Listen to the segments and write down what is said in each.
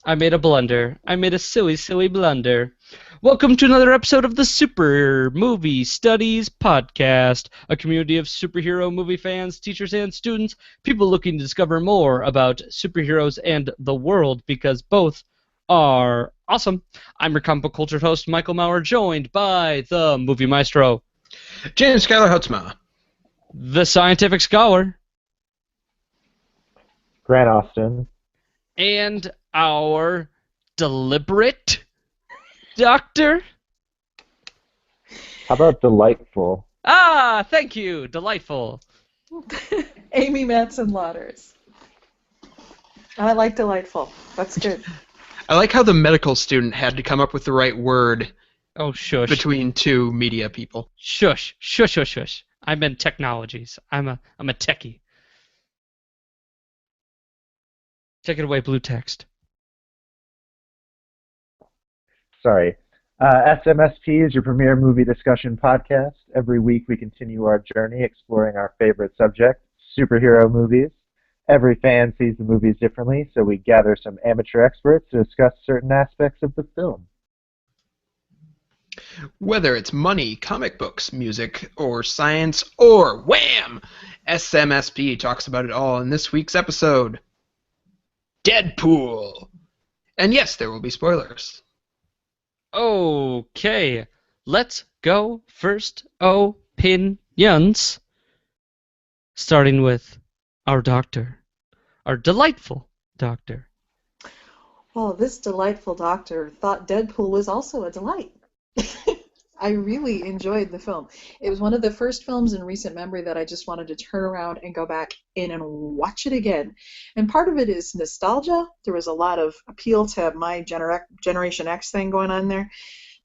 I made a blunder. I made a silly, silly blunder. Welcome to another episode of the Super Movie Studies Podcast, a community of superhero movie fans, teachers, and students, people looking to discover more about superheroes and the world because both are awesome. I'm your comic book culture host, Michael Maurer, joined by the movie maestro, James Skylar Hutzma. the scientific scholar, Grant Austin. and our deliberate doctor. How about delightful? Ah, thank you. Delightful. Amy Matson Lauders. I like delightful. That's good. I like how the medical student had to come up with the right word Oh, shush. between two media people. Shush. Shush, shush, shush. I'm in technologies. I'm a techie. Take it away, blue text. Sorry. SMSP is your premier movie discussion podcast. Every week we continue our journey exploring our favorite subject, superhero movies. Every fan sees the movies differently, so we gather some amateur experts to discuss certain aspects of the film. Whether it's money, comic books, music, or science, or wham! SMSP talks about it all in this week's episode. Deadpool! And yes, there will be spoilers. Okay. Let's go. First opinions. Starting with our doctor. Our delightful doctor. Well, this delightful doctor thought Deadpool was also a delight. I really enjoyed the film. It was one of the first films in recent memory that I just wanted to turn around and go back in and watch it again. And part of it is nostalgia. There was a lot of appeal to my Generation X thing going on there.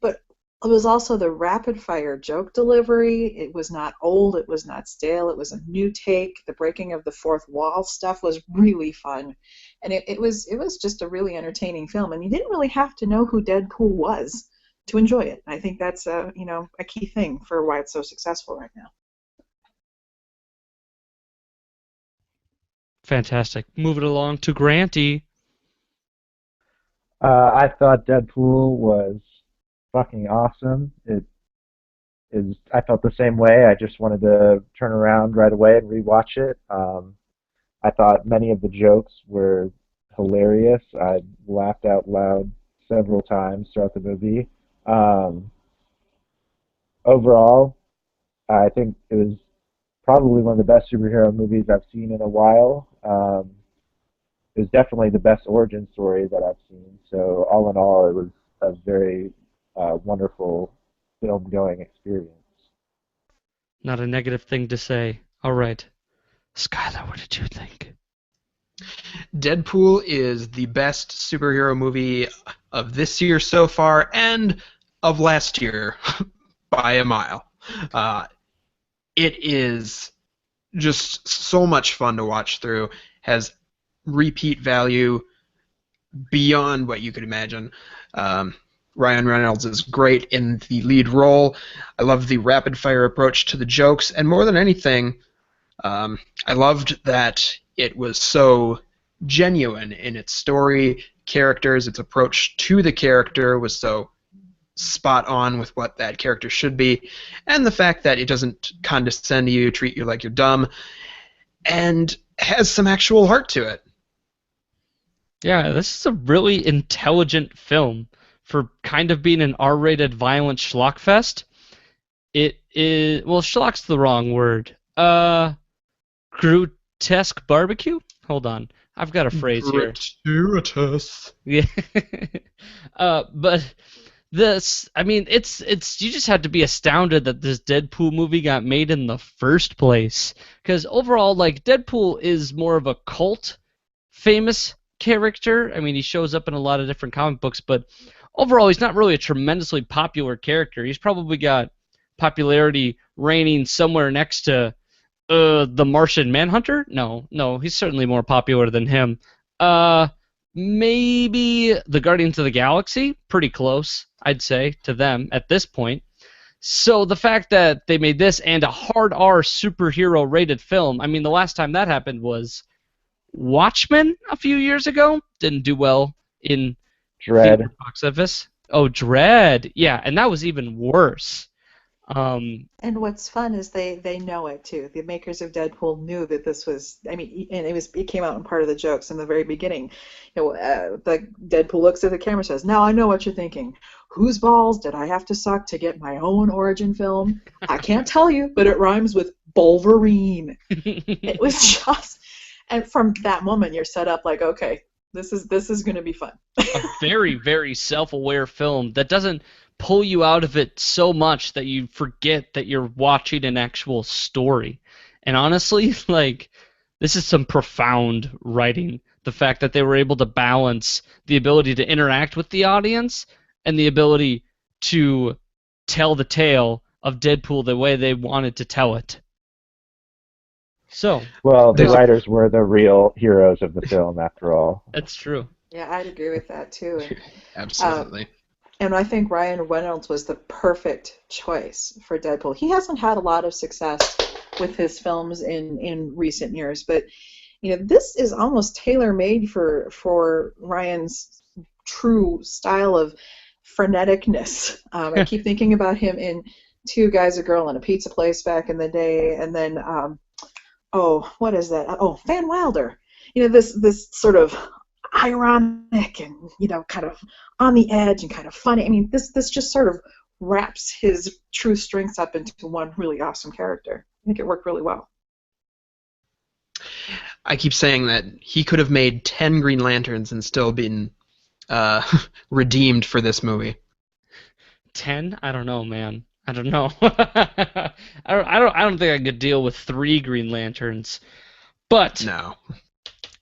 But it was also the rapid-fire joke delivery. It was not old. It was not stale. It was a new take. The breaking of the fourth wall stuff was really fun. And it was just a really entertaining film. And you didn't really have to know who Deadpool was to enjoy it. I think that's a key thing for why it's so successful right now. Fantastic. Moving along to Granty. I thought Deadpool was fucking awesome. I felt the same way. I just wanted to turn around right away and rewatch it. I thought many of the jokes were hilarious. I laughed out loud several times throughout the movie. Overall, I think it was probably one of the best superhero movies I've seen in a while. It was definitely the best origin story that I've seen. So all in all, it was a very wonderful film-going experience. Not a negative thing to say. All right. Skylar, what did you think? Deadpool is the best superhero movie of this year so far and of last year by a mile. It is just so much fun to watch through, has repeat value beyond what you could imagine. Ryan Reynolds is great in the lead role. I love the rapid-fire approach to the jokes, and more than anything, I loved that it was so genuine in its story, characters, its approach to the character was so spot on with what that character should be, and the fact that it doesn't condescend to you, treat you like you're dumb, and has some actual heart to it. Yeah, this is a really intelligent film for kind of being an R-rated violent schlockfest. It is, well, schlock's the wrong word. Grotesque barbecue? Hold on. I've got a phrase here. Gratuitous. Yeah. But this, I mean, it's you just have to be astounded that this Deadpool movie got made in the first place. Because overall, like, Deadpool is more of a cult famous character. I mean, he shows up in a lot of different comic books, but overall, he's not really a tremendously popular character. He's probably got popularity reigning somewhere next to the Martian Manhunter? No, he's certainly more popular than him. Maybe the Guardians of the Galaxy? Pretty close, I'd say, to them at this point. So the fact that they made this and a hard R superhero rated film, I mean, the last time that happened was Watchmen a few years ago. Didn't do well in Dread. theater box office. Oh, Dread. Yeah, and that was even worse. And what's fun is they know it too. The makers of Deadpool knew that this was. I mean, and it came out in part of the jokes in the very beginning. The Deadpool looks at the camera and says, "Now I know what you're thinking. Whose balls did I have to suck to get my own origin film? I can't tell you, but it rhymes with Wolverine." It was just, and from that moment you're set up like, okay, this is going to be fun. A very, very self-aware film that doesn't pull you out of it so much that you forget that you're watching an actual story. And honestly, like, this is some profound writing. The fact that they were able to balance the ability to interact with the audience and the ability to tell the tale of Deadpool the way they wanted to tell it. So, Well, the There's a- writers were the real heroes of the film, after all. that's true. Yeah, I'd agree with that too. Absolutely. And I think Ryan Reynolds was the perfect choice for Deadpool. He hasn't had a lot of success with his films in recent years, but this is almost tailor-made for Ryan's true style of freneticness. I keep thinking about him in Two Guys, a Girl, and a Pizza Place back in the day, and then what is that? Oh, Van Wilder. This sort of ironic and kind of on the edge and kind of funny. I mean, this just sort of wraps his true strengths up into one really awesome character. I think it worked really well. I keep saying that he could have made 10 Green Lanterns and still been redeemed for this movie. 10? I don't know, man. I don't know. I don't think I could deal with 3 Green Lanterns. But No.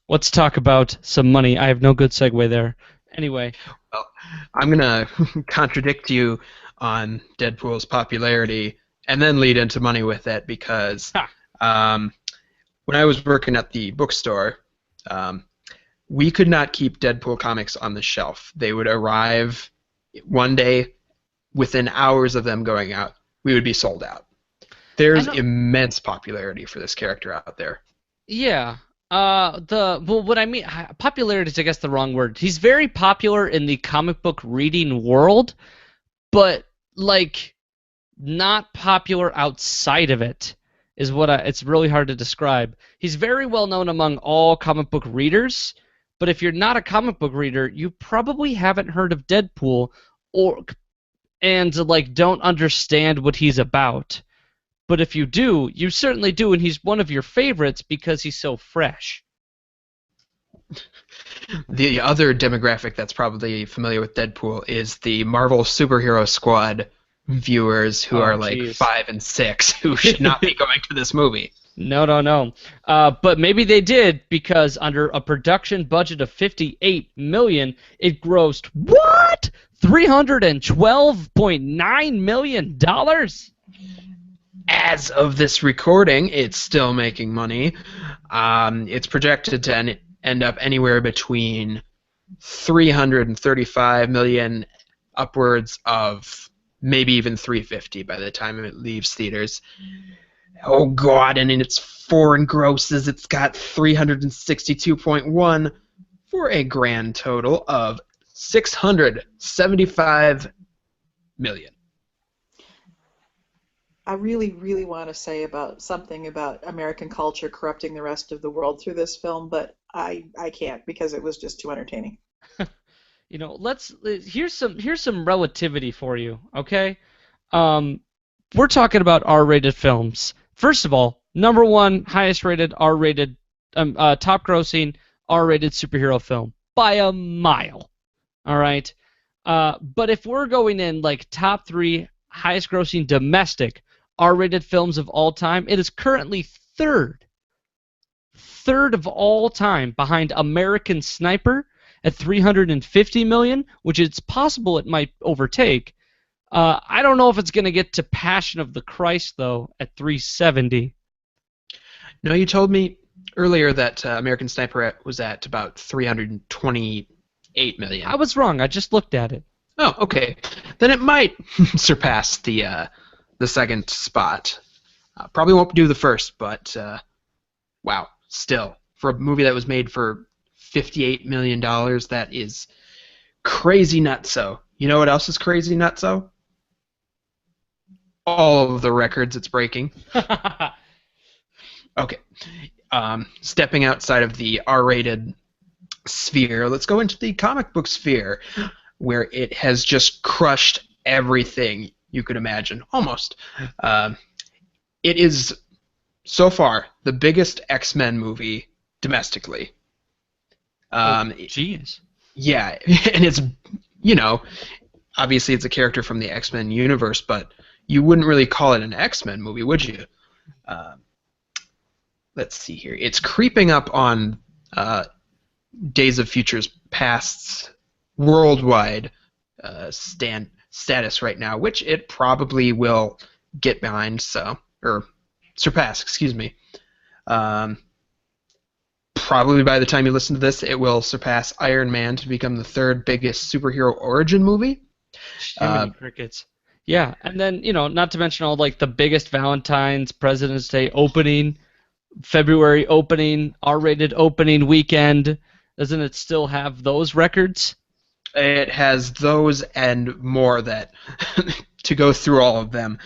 let's talk about some money. I have no good segue there. Anyway, Well, I'm going to contradict you on Deadpool's popularity and then lead into money with it because when I was working at the bookstore, we could not keep Deadpool comics on the shelf. They would arrive one day, within hours of them going out, we would be sold out. There's immense popularity for this character out there. yeah. What I mean, popularity is, I guess, the wrong word. He's very popular in the comic book reading world, but like not popular outside of it is it's really hard to describe. He's very well known among all comic book readers, but if you're not a comic book reader, you probably haven't heard of Deadpool and like don't understand what he's about. But if you do, you certainly do, and he's one of your favorites because he's so fresh. The other demographic that's probably familiar with Deadpool is the Marvel Superhero Squad viewers who are like 5 and 6 who should not be going to this movie. No. But maybe they did because under a production budget of $58 million, it grossed what? $312.9 million? As of this recording, it's still making money. It's projected to end up anywhere between 335 million upwards of maybe even 350 by the time it leaves theaters. Oh God! And in its foreign grosses, it's got 362.1 for a grand total of 675 million. I really, really want to say something about American culture corrupting the rest of the world through this film, but I can't because it was just too entertaining. Here's some relativity for you, okay? We're talking about R-rated films. First of all, number 1 highest rated R-rated, top grossing R-rated superhero film by a mile. All right, but if we're going in like top 3 highest grossing domestic R-rated films of all time, it is currently third of all time behind American Sniper at 350 million, which it's possible it might overtake. I don't know if it's going to get to Passion of the Christ though at 370. No, you told me earlier that American Sniper was at about 328 million. I was wrong. I just looked at it. Oh, okay. Then it might surpass the second spot. Probably won't do the first, but wow, still for a movie that was made for $58 million. That is crazy nutso. You know what else is crazy nutso? All of the records it's breaking. Okay. Stepping outside of the R-rated sphere, let's go into the comic book sphere, where it has just crushed everything you could imagine, almost. It is, so far, the biggest X-Men movie domestically. Jeez. Yeah, and it's, you know, obviously it's a character from the X-Men universe, but you wouldn't really call it an X-Men movie, would you? Let's see here. It's creeping up on Days of Futures Past's worldwide status right now, which it probably will get behind, or surpass, excuse me. Probably by the time you listen to this, it will surpass Iron Man to become the third biggest superhero origin movie. Jiminy crickets. Yeah, and then, not to mention all like the biggest Valentine's, President's Day opening, February opening, R-rated opening weekend. Doesn't it still have those records? It has those and more that to go through all of them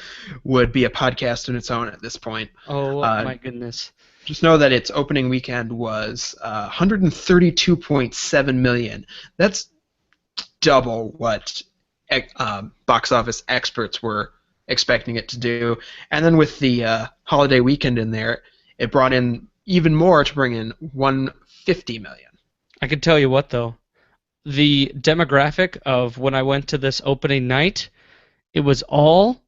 would be a podcast in its own at this point. Oh, my goodness. Just know that its opening weekend was 132.7 million. That's double what box office experts were expecting it to do. And then with the holiday weekend in there, it brought in even more to bring in 150 million. I can tell you what, though. The demographic of when I went to this opening night, it was all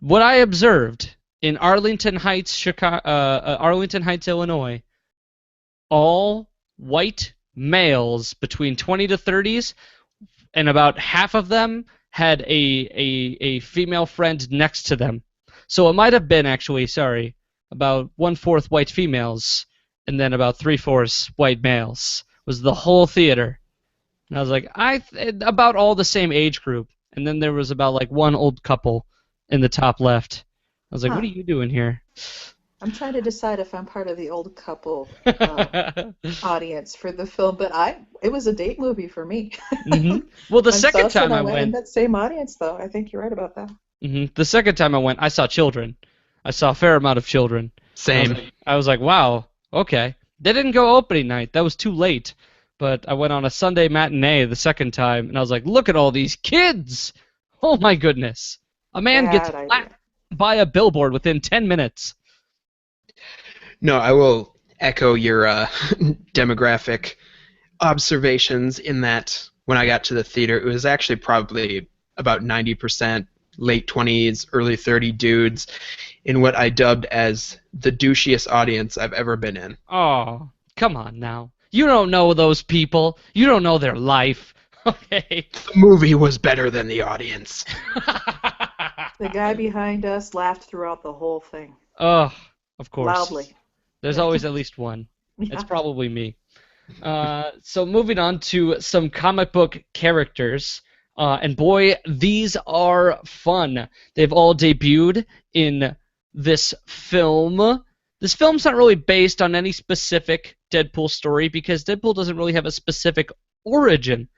what I observed in Arlington Heights, Illinois. All white males between 20 to 30s, and about half of them had a female friend next to them. So it might have been about 1/4 white females, and then about 3/4 white males was the whole theater. And I was like, about all the same age group. And then there was about like one old couple in the top left. I was like, what are you doing here? I'm trying to decide if I'm part of the old couple audience for the film, but it was a date movie for me. Mm-hmm. Well, the second time I went in that same audience, though. I think you're right about that. Mm-hmm. The second time I went, I saw children. I saw a fair amount of children. Same. I was like, wow, okay. They didn't go opening night. That was too late. But I went on a Sunday matinee the second time, and I was like, look at all these kids! Oh my goodness. A man gets slapped by a billboard within 10 minutes. No, I will echo your demographic observations in that when I got to the theater, it was actually probably about 90% late 20s, early 30 dudes in what I dubbed as the douchiest audience I've ever been in. Oh, come on now. You don't know those people. You don't know their life. Okay. The movie was better than the audience. The guy behind us laughed throughout the whole thing. Oh, of course. Loudly. There's always at least one. Yeah. It's probably me. So moving on to some comic book characters. And boy, these are fun. They've all debuted in this film. This film's not really based on any specific Deadpool story because Deadpool doesn't really have a specific origin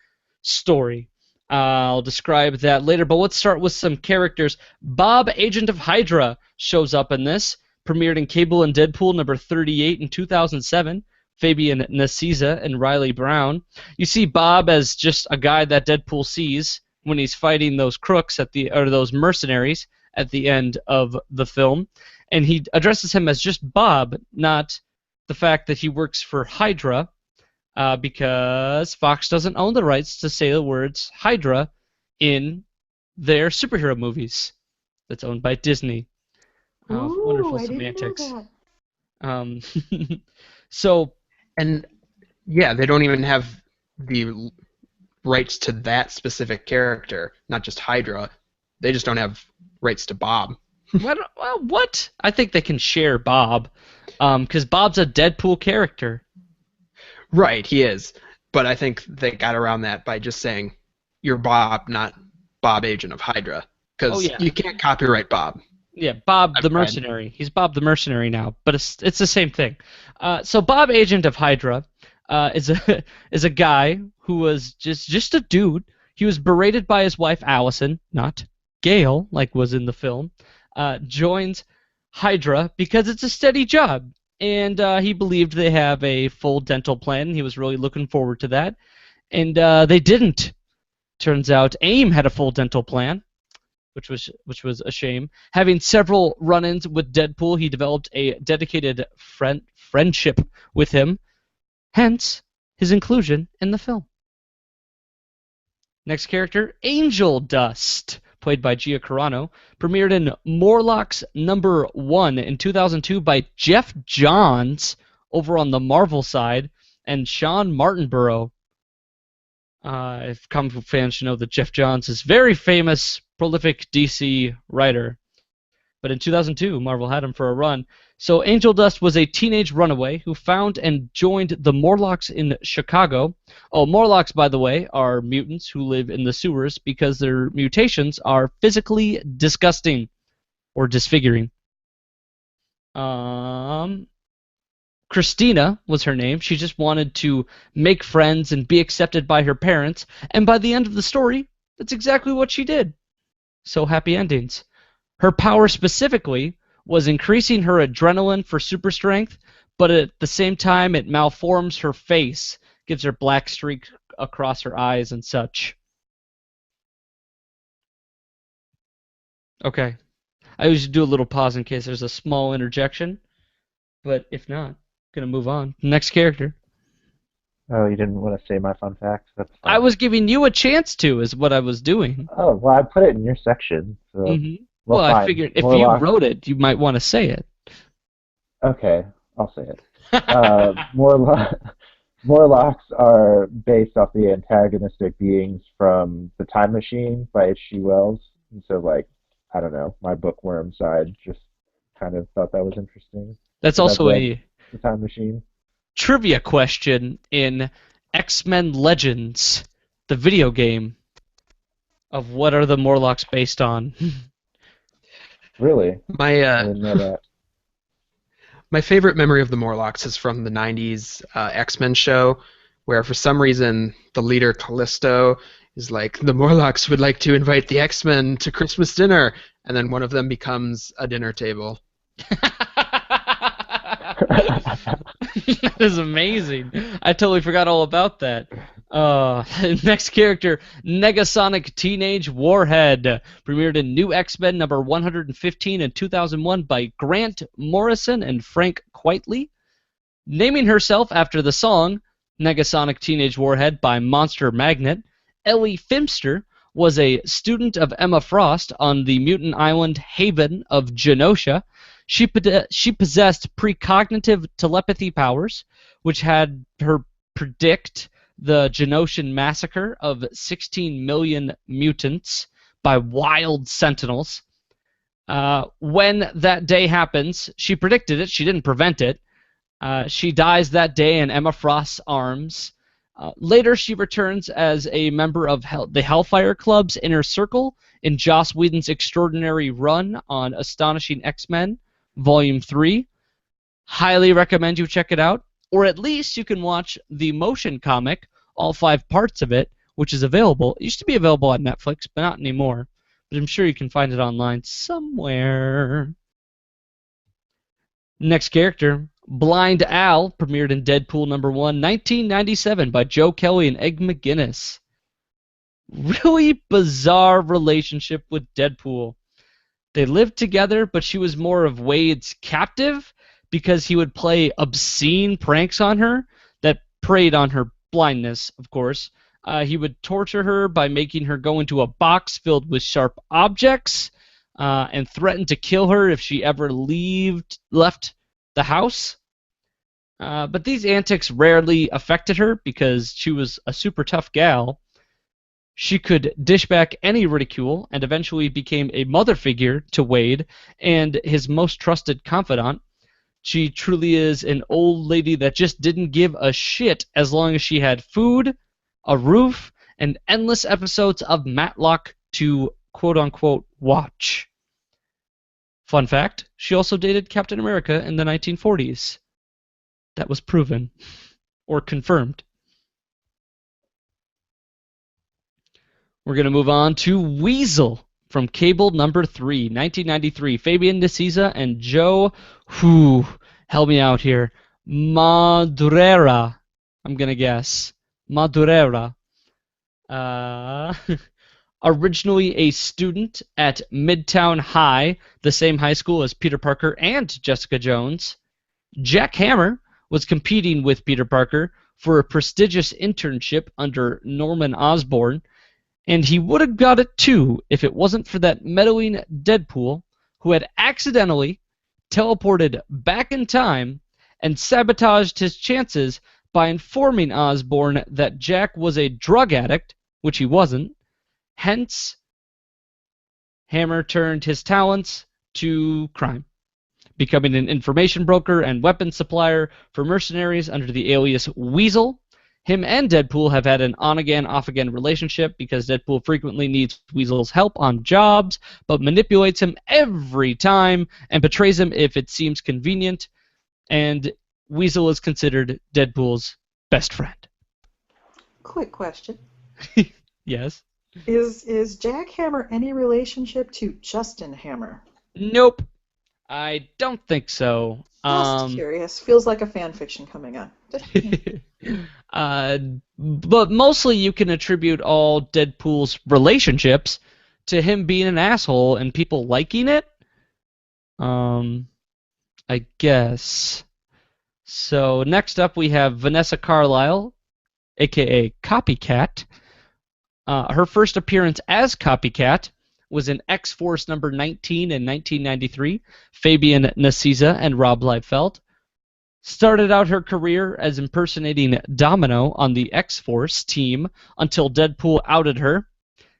story. I'll describe that later, but let's start with some characters. Bob, Agent of Hydra, shows up in this. Premiered in Cable and Deadpool number 38 in 2007. Fabian Nicieza and Riley Brown. You see Bob as just a guy that Deadpool sees when he's fighting those crooks or those mercenaries at the end of the film, and he addresses him as just Bob, not the fact that he works for Hydra, because Fox doesn't own the rights to say the words Hydra in their superhero movies. That's owned by Disney. Ooh, Wonderful I semantics. Didn't know that. So. And yeah, they don't even have the rights to that specific character, not just Hydra. They just don't have rights to Bob. What? I think they can share Bob, because Bob's a Deadpool character. Right, he is. But I think they got around that by just saying, you're Bob, not Bob, Agent of Hydra. Because you can't copyright Bob. Yeah, Bob I've the tried. Mercenary. He's Bob the Mercenary now, but it's the same thing. So Bob, Agent of Hydra, is a is a guy who was just a dude. He was berated by his wife Allison, not Gail, like was in the film. Joins Hydra because it's a steady job, and he believed they have a full dental plan. And he was really looking forward to that, and they didn't. Turns out AIM had a full dental plan, which was a shame. Having several run-ins with Deadpool, he developed a dedicated friendship with him, hence his inclusion in the film. Next character, Angel Dust, played by Gia Carano, premiered in Morlocks #1 in 2002 by Jeff Johns over on the Marvel side and Sean Martinborough. If comic book fans should know that Jeff Johns is a very famous, prolific DC writer. But in 2002, Marvel had him for a run. So Angel Dust was a teenage runaway who found and joined the Morlocks in Chicago. Oh, Morlocks, by the way, are mutants who live in the sewers because their mutations are physically disgusting or disfiguring. Christina was her name. She just wanted to make friends and be accepted by her parents. And by the end of the story, that's exactly what she did. So happy endings. Her power specifically was increasing her adrenaline for super strength, but at the same time it malforms her face, gives her black streak across her eyes and such. Okay. I usually do a little pause in case there's a small interjection, but if not, gonna move on. Next character. Oh, you didn't want to say my fun facts? That's I fine. was giving you a chance to, is what I was doing. Oh, well, I put it in your section, so, Well, well, I fine. figured if you Morlock. wrote it, you might want to say it. Okay, I'll say it. Morlock. Morlocks are based off the antagonistic beings from The Time Machine by H.G. Wells. And so, like, I don't know, my bookworm side just kind of thought that was interesting That's because I've also read a The Time Machine. trivia question in X-Men Legends, the video game, of what are the Morlocks based on. Really? My I didn't know that. my favorite memory of the Morlocks is from the '90s X-Men show, where for some reason the leader Callisto is like, the Morlocks would like to invite the X-Men to Christmas dinner, and then one of them becomes a dinner table. That is amazing. I totally forgot all about that. Next character, Negasonic Teenage Warhead, premiered in New X-Men number 115 in 2001 by Grant Morrison and Frank Quitely. Naming herself after the song Negasonic Teenage Warhead by Monster Magnet, Ellie Fimster was a student of Emma Frost on the mutant island Haven of Genosha. She possessed precognitive telepathy powers, which had her predict the Genoshan massacre of 16 million mutants by wild sentinels. When that day happens, she predicted it, she didn't prevent it. She dies that day in Emma Frost's arms. Later, she returns as a member of the Hellfire Club's Inner Circle in Joss Whedon's extraordinary run on Astonishing X-Men, Volume 3. Highly recommend you check it out, or at least you can watch the motion comic, all 5 parts of it, which is available. It used to be available on Netflix, but not anymore. But I'm sure you can find it online somewhere. Next character, Blind Al, premiered in Deadpool #1, 1997 by Joe Kelly and Egg McGuinness. Really bizarre relationship with Deadpool. They lived together, but she was more of Wade's captive because he would play obscene pranks on her that preyed on her blindness, of course. He would torture her by making her go into a box filled with sharp objects and threaten to kill her if she ever left the house. But these antics rarely affected her because she was a super tough gal. She could dish back any ridicule and eventually became a mother figure to Wade and his most trusted confidant. She truly is an old lady that just didn't give a shit as long as she had food, a roof, and endless episodes of Matlock to quote-unquote watch. Fun fact, she also dated Captain America in the 1940s. That was proven or confirmed. We're going to move on to Weasel from Cable number 3, 1993. Fabian Nicieza and Joe, help me out here. Madureira, I'm going to guess. Madureira. Originally a student at Midtown High, the same high school as Peter Parker and Jessica Jones, Jack Hammer was competing with Peter Parker for a prestigious internship under Norman Osborn, and he would have got it too if it wasn't for that meddling Deadpool who had accidentally teleported back in time and sabotaged his chances by informing Osborn that Jack was a drug addict, which he wasn't. Hence, Hammer turned his talents to crime, becoming an information broker and weapons supplier for mercenaries under the alias Weasel. Him and Deadpool have had an on-again, off-again relationship because Deadpool frequently needs Weasel's help on jobs, but manipulates him every time and betrays him if it seems convenient, and Weasel is considered Deadpool's best friend. Quick question. Yes? Is Jack Hammer any relationship to Justin Hammer? Nope. I don't think so. Just curious. Feels like a fan fiction coming on. But mostly you can attribute all Deadpool's relationships to him being an asshole and people liking it. I guess. So next up we have Vanessa Carlyle, aka Copycat. Her first appearance as Copycat was in X-Force number 19 in 1993. Fabian Nicieza and Rob Liefeld. Started out her career as impersonating Domino on the X-Force team until Deadpool outed her,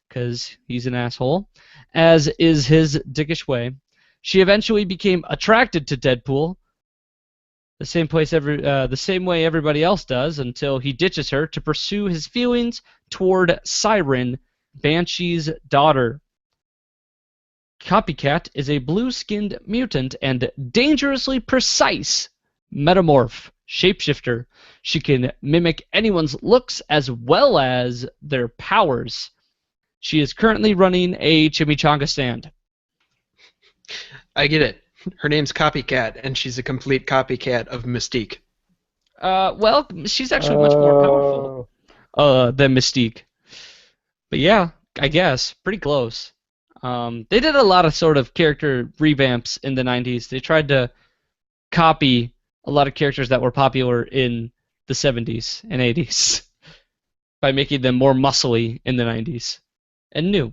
because he's an asshole, as is his dickish way. She eventually became attracted to Deadpool, the same way everybody else does, until he ditches her to pursue his feelings toward Siren, Banshee's daughter. Copycat is a blue-skinned mutant and dangerously precise metamorph shapeshifter. She can mimic anyone's looks as well as their powers. She is currently running a chimichanga stand. I get it. Her name's Copycat, and she's a complete copycat of Mystique. Well, she's actually much more powerful than Mystique. But yeah, I guess. Pretty close. They did a lot of sort of character revamps in the 90s. They tried to copy a lot of characters that were popular in the 70s and 80s by making them more muscly in the 90s and new.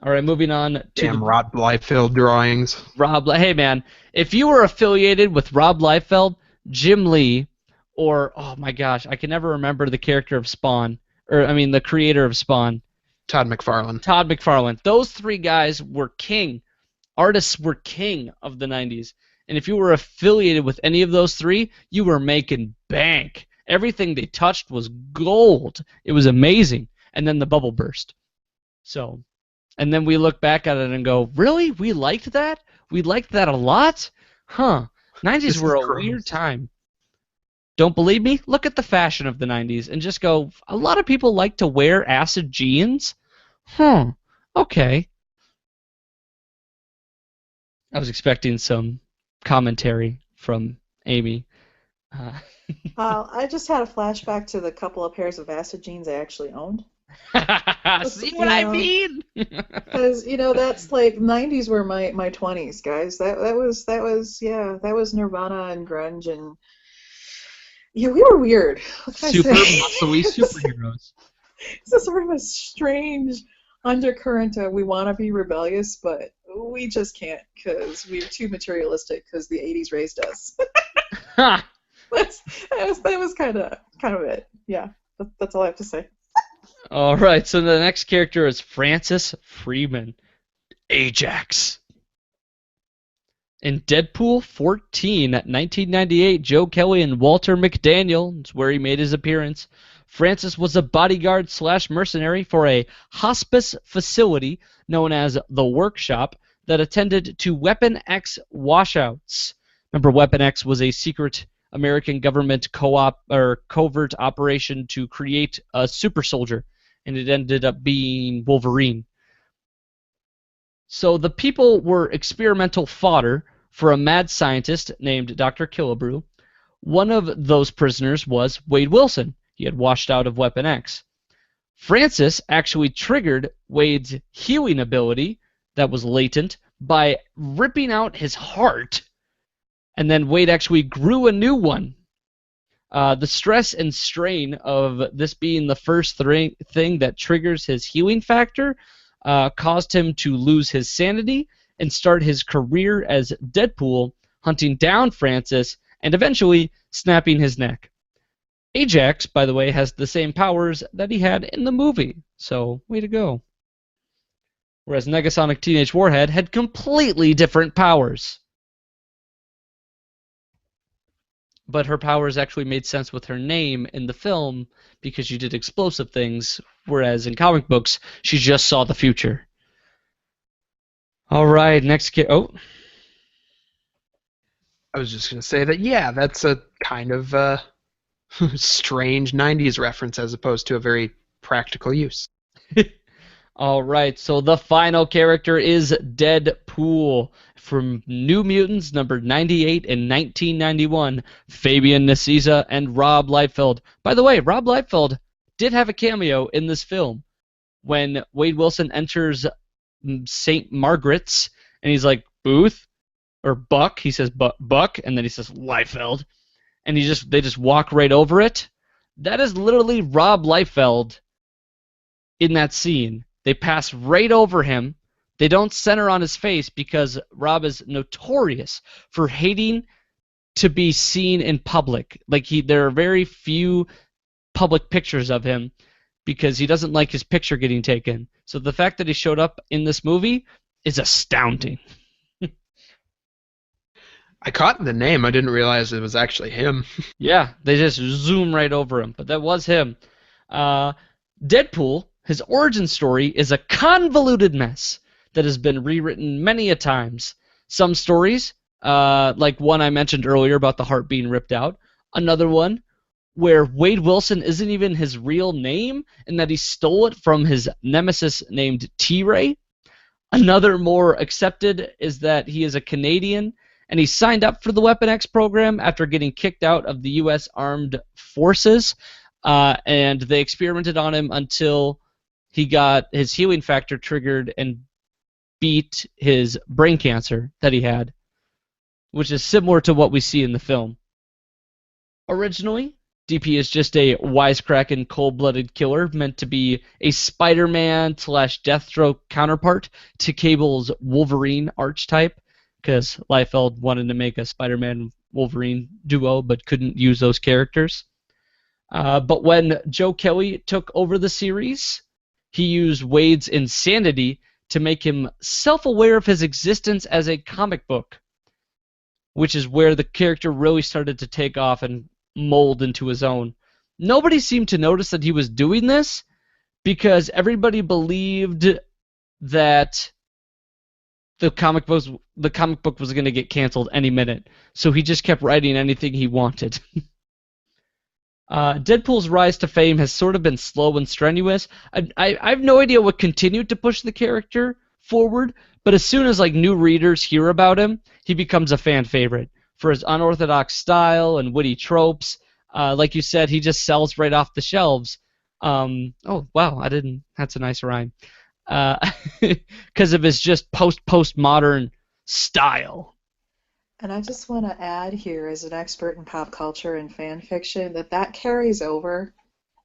All right, moving on to Rob Liefeld drawings. Hey man, if you were affiliated with Rob Liefeld, Jim Lee, or oh my gosh, I can never remember the character of Spawn, the creator of Spawn, Todd McFarlane. Todd McFarlane. Those three guys were king. Artists were king of the 90s. And if you were affiliated with any of those three, you were making bank. Everything they touched was gold. It was amazing. And then the bubble burst. So, and then we look back at it and go, really? We liked that? We liked that a lot? Huh. 90s were a weird time. Don't believe me? Look at the fashion of the 90s and just go, a lot of people like to wear acid jeans? Okay. I was expecting some commentary from Amy. I just had a flashback to the couple of pairs of acid jeans I actually owned. See what I mean? Because that's like 90s were my 20s, guys. That was Nirvana and grunge, and yeah, we were weird. Super muscly superheroes. It's a sort of a strange undercurrent of we want to be rebellious, but we just can't because we're too materialistic because the 80s raised us. that was kind of it. Yeah, that's all I have to say. All right, so the next character is Francis Freeman, Ajax. In Deadpool 14, 1998, Joe Kelly and Walter McDaniel, is where he made his appearance. Francis was a bodyguard / mercenary for a hospice facility known as The Workshop that attended to Weapon X washouts. Remember, Weapon X was a secret American government co-op or covert operation to create a super soldier, and it ended up being Wolverine. So the people were experimental fodder for a mad scientist named Dr. Killebrew. One of those prisoners was Wade Wilson. He had washed out of Weapon X. Francis actually triggered Wade's healing ability that was latent by ripping out his heart, and then Wade actually grew a new one. The stress and strain of this being the first thing that triggers his healing factor caused him to lose his sanity and start his career as Deadpool, hunting down Francis and eventually snapping his neck. Ajax, by the way, has the same powers that he had in the movie, so way to go. Whereas Negasonic Teenage Warhead had completely different powers. But her powers actually made sense with her name in the film because she did explosive things, whereas in comic books, she just saw the future. All right, next kid. Oh, I was just going to say that, yeah, that's a kind of strange 90s reference as opposed to a very practical use. all right. So the final character is Deadpool from New Mutants number 98 in 1991. Fabian Nicieza and Rob Liefeld. By the way, Rob Liefeld did have a cameo in this film when Wade Wilson enters St. Margaret's and he's like, Booth or Buck. He says Buck, and then he says Liefeld, and they just walk right over it. That is literally Rob Liefeld in that scene. They pass right over him. They don't center on his face because Rob is notorious for hating to be seen in public. Like there are very few public pictures of him because he doesn't like his picture getting taken. So the fact that he showed up in this movie is astounding. I caught the name. I didn't realize it was actually him. Yeah, they just zoom right over him, but that was him. Deadpool, his origin story is a convoluted mess that has been rewritten many a times. Some stories, like one I mentioned earlier about the heart being ripped out. Another one where Wade Wilson isn't even his real name and that he stole it from his nemesis named T-Ray. Another more accepted is that he is a Canadian and he signed up for the Weapon X program after getting kicked out of the U.S. Armed Forces, and they experimented on him until he got his healing factor triggered and beat his brain cancer that he had, which is similar to what we see in the film. Originally, DP is just a wisecracking, cold-blooded killer meant to be a Spider-Man / Deathstroke counterpart to Cable's Wolverine archetype, because Liefeld wanted to make a Spider-Man-Wolverine duo but couldn't use those characters. But when Joe Kelly took over the series, he used Wade's insanity to make him self-aware of his existence as a comic book, which is where the character really started to take off and mold into his own. Nobody seemed to notice that he was doing this because everybody believed that the comic book was going to get canceled any minute, so he just kept writing anything he wanted. Deadpool's rise to fame has sort of been slow and strenuous. I have no idea what continued to push the character forward, but as soon as new readers hear about him, he becomes a fan favorite for his unorthodox style and witty tropes. Like you said, he just sells right off the shelves. Oh wow, that's a nice rhyme. Because of his just postmodern style. And I just want to add here, as an expert in pop culture and fan fiction, that carries over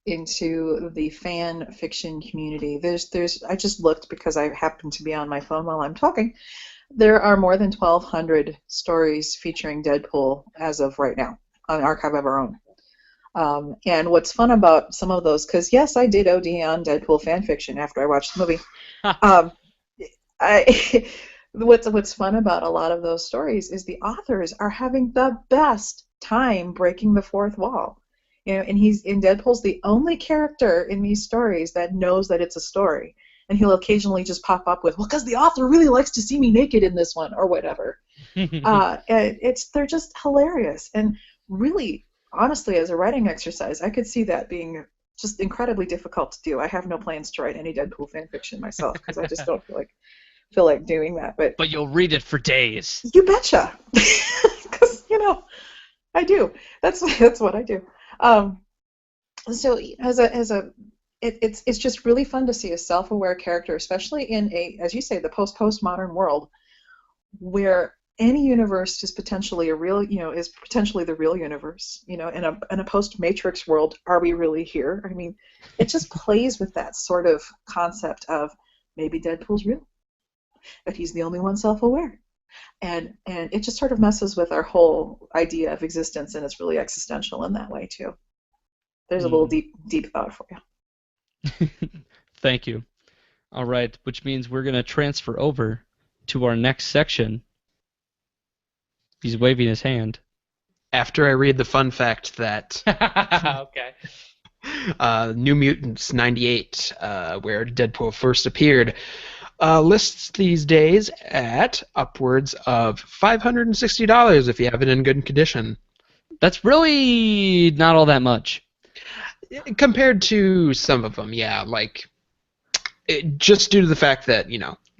into the fan fiction community. I just looked because I happen to be on my phone while I'm talking. There are more than 1,200 stories featuring Deadpool as of right now on Archive of Our Own. And what's fun about some of those, because yes, I did OD on Deadpool fan fiction after I watched the movie. What's fun about a lot of those stories is the authors are having the best time breaking the fourth wall. And Deadpool's the only character in these stories that knows that it's a story. and he'll occasionally just pop up with, well, because the author really likes to see me naked in this one, or whatever. They're just hilarious, and really, honestly, as a writing exercise, I could see that being just incredibly difficult to do. I have no plans to write any Deadpool fan fiction myself because I just don't feel like doing that. But you'll read it for days. You betcha, because I do. That's what I do. So it's just really fun to see a self-aware character, especially in as you say, the postmodern world, where any universe is potentially is potentially the real universe. In a post-Matrix world, are we really here? I mean, it just plays with that sort of concept of maybe Deadpool's real, but he's the only one self-aware. And it just sort of messes with our whole idea of existence, and it's really existential in that way too. There's a little deep thought for you. Thank you. All right, which means we're going to transfer over to our next section. He's waving his hand. After I read the fun fact that Okay. New Mutants 98, where Deadpool first appeared, lists these days at upwards of $560 if you have it in good condition. That's really not all that much. Compared to some of them, yeah, just due to the fact that,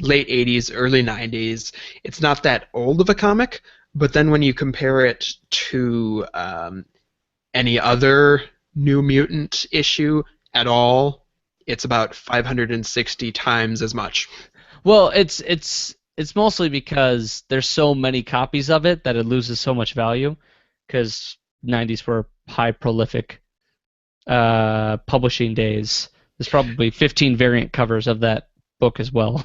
late 80s, early 90s, it's not that old of a comic, but then when you compare it to any other New Mutant issue at all, it's about 560 times as much. Well, it's mostly because there's so many copies of it that it loses so much value, because 90s were high prolific publishing days. There's probably 15 variant covers of that book as well.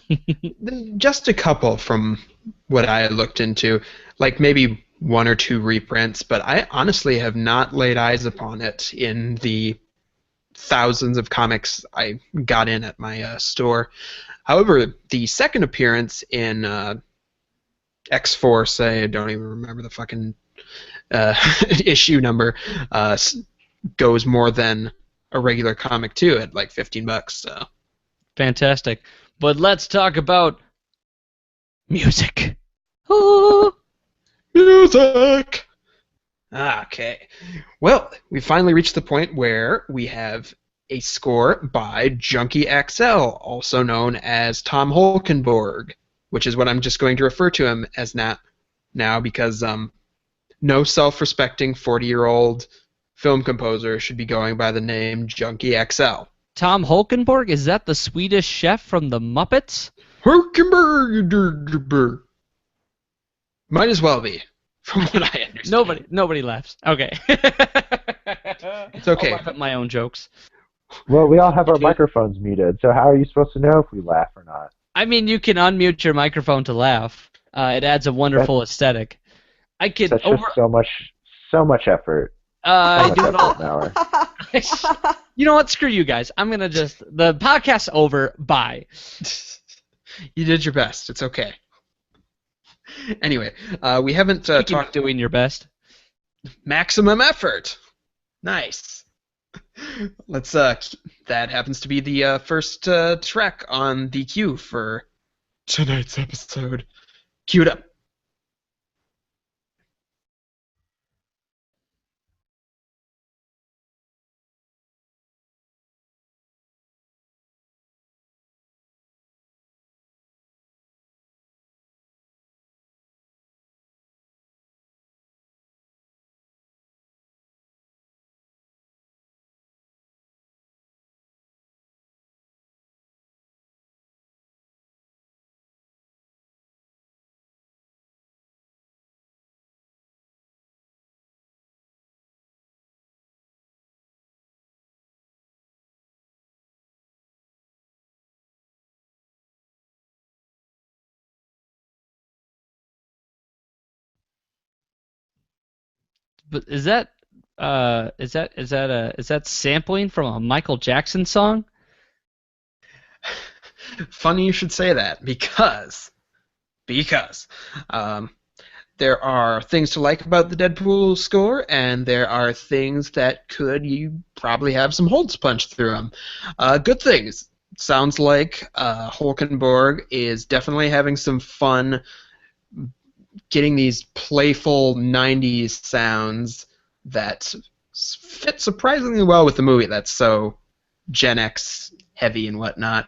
Just a couple from what I looked into, like maybe one or two reprints, but I honestly have not laid eyes upon it in the thousands of comics I got in at my store. However, the second appearance in X-Force, I don't even remember the fucking issue number, goes more than a regular comic too, at like $15. So Fantastic. But let's talk about music. Oh, music. Okay. Well, we finally reached the point where we have a score by Junkie XL, also known as Tom Holkenborg, which is what I'm just going to refer to him as now because no self-respecting 40-year-old film composer should be going by the name Junkie XL. Tom Holkenborg? Is that the Swedish chef from the Muppets? Holkenborg. Might as well be, from what I understand. Nobody laughs. Okay. It's okay. I'll laugh at my own jokes. Well, we all have our microphones muted, so how are you supposed to know if we laugh or not? I mean, you can unmute your microphone to laugh. It adds a wonderful aesthetic. I could That's just so much effort. I do it all. An hour. You know what? Screw you guys. I'm gonna the podcast's over. Bye. You did your best. It's okay. Anyway, we haven't talked doing your best. Maximum effort. Nice. Let's. That happens to be the first track on the queue for tonight's episode. Cue it up. But is that sampling from a Michael Jackson song? Funny you should say that because there are things to like about the Deadpool score, and there are things that you probably have some holes punched through them. Good things. sounds like Hulkenborg is definitely having some fun getting these playful 90s sounds that fit surprisingly well with the movie that's so Gen X heavy and whatnot.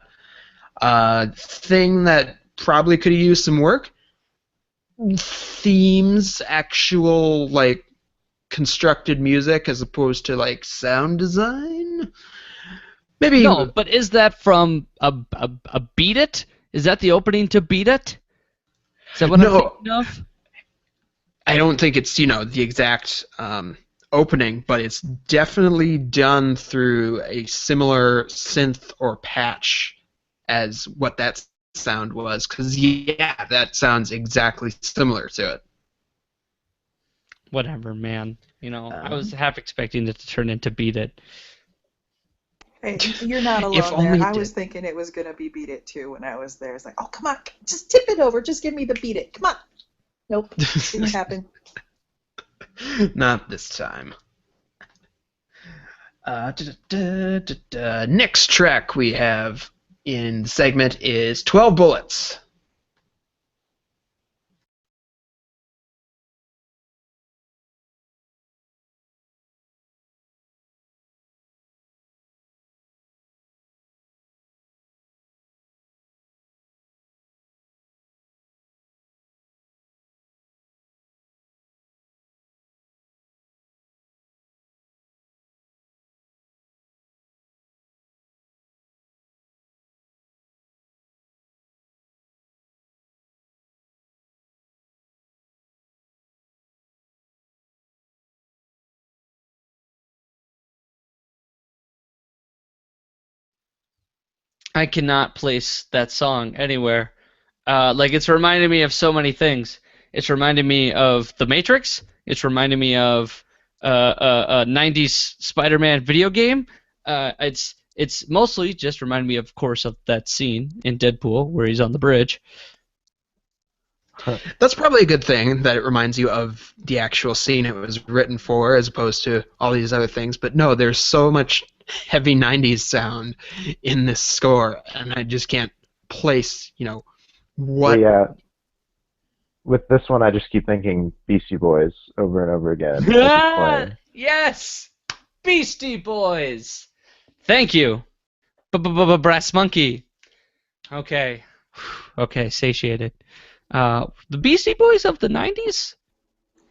Thing that probably could have used some work, themes, actual like constructed music as opposed to like sound design. Maybe No, but is that from a Beat It? Is that the opening to Beat It? Is that what I'm no. thinking of? I don't think it's the exact opening, but it's definitely done through a similar synth or patch as what that sound was. Because yeah, that sounds exactly similar to it. Whatever, man. I was half expecting it to turn into Beat It. Hey, you're not If alone only there. it I was did. thinking it was going to be Beat It too when I was there. It's like, oh, come on, just tip it over. Just give me the Beat It. Come on. Nope, didn't happen. Not this time. Next track we have in the segment is 12 Bullets. I cannot place that song anywhere. Like it's reminding me of so many things. It's reminding me of The Matrix. It's reminding me of a '90s Spider-Man video game. It's mostly just reminding me, of course, of that scene in Deadpool where he's on the bridge. That's probably a good thing that it reminds you of the actual scene it was written for as opposed to all these other things. But no, there's so much heavy 90s sound in this score, and I just can't place, Well, what. yeah. With this one, I just keep thinking Beastie Boys over and over again as it's playing. Yes, Beastie Boys. Thank you, Brass Monkey. Okay, okay, satiated. The Beastie Boys of the '90s.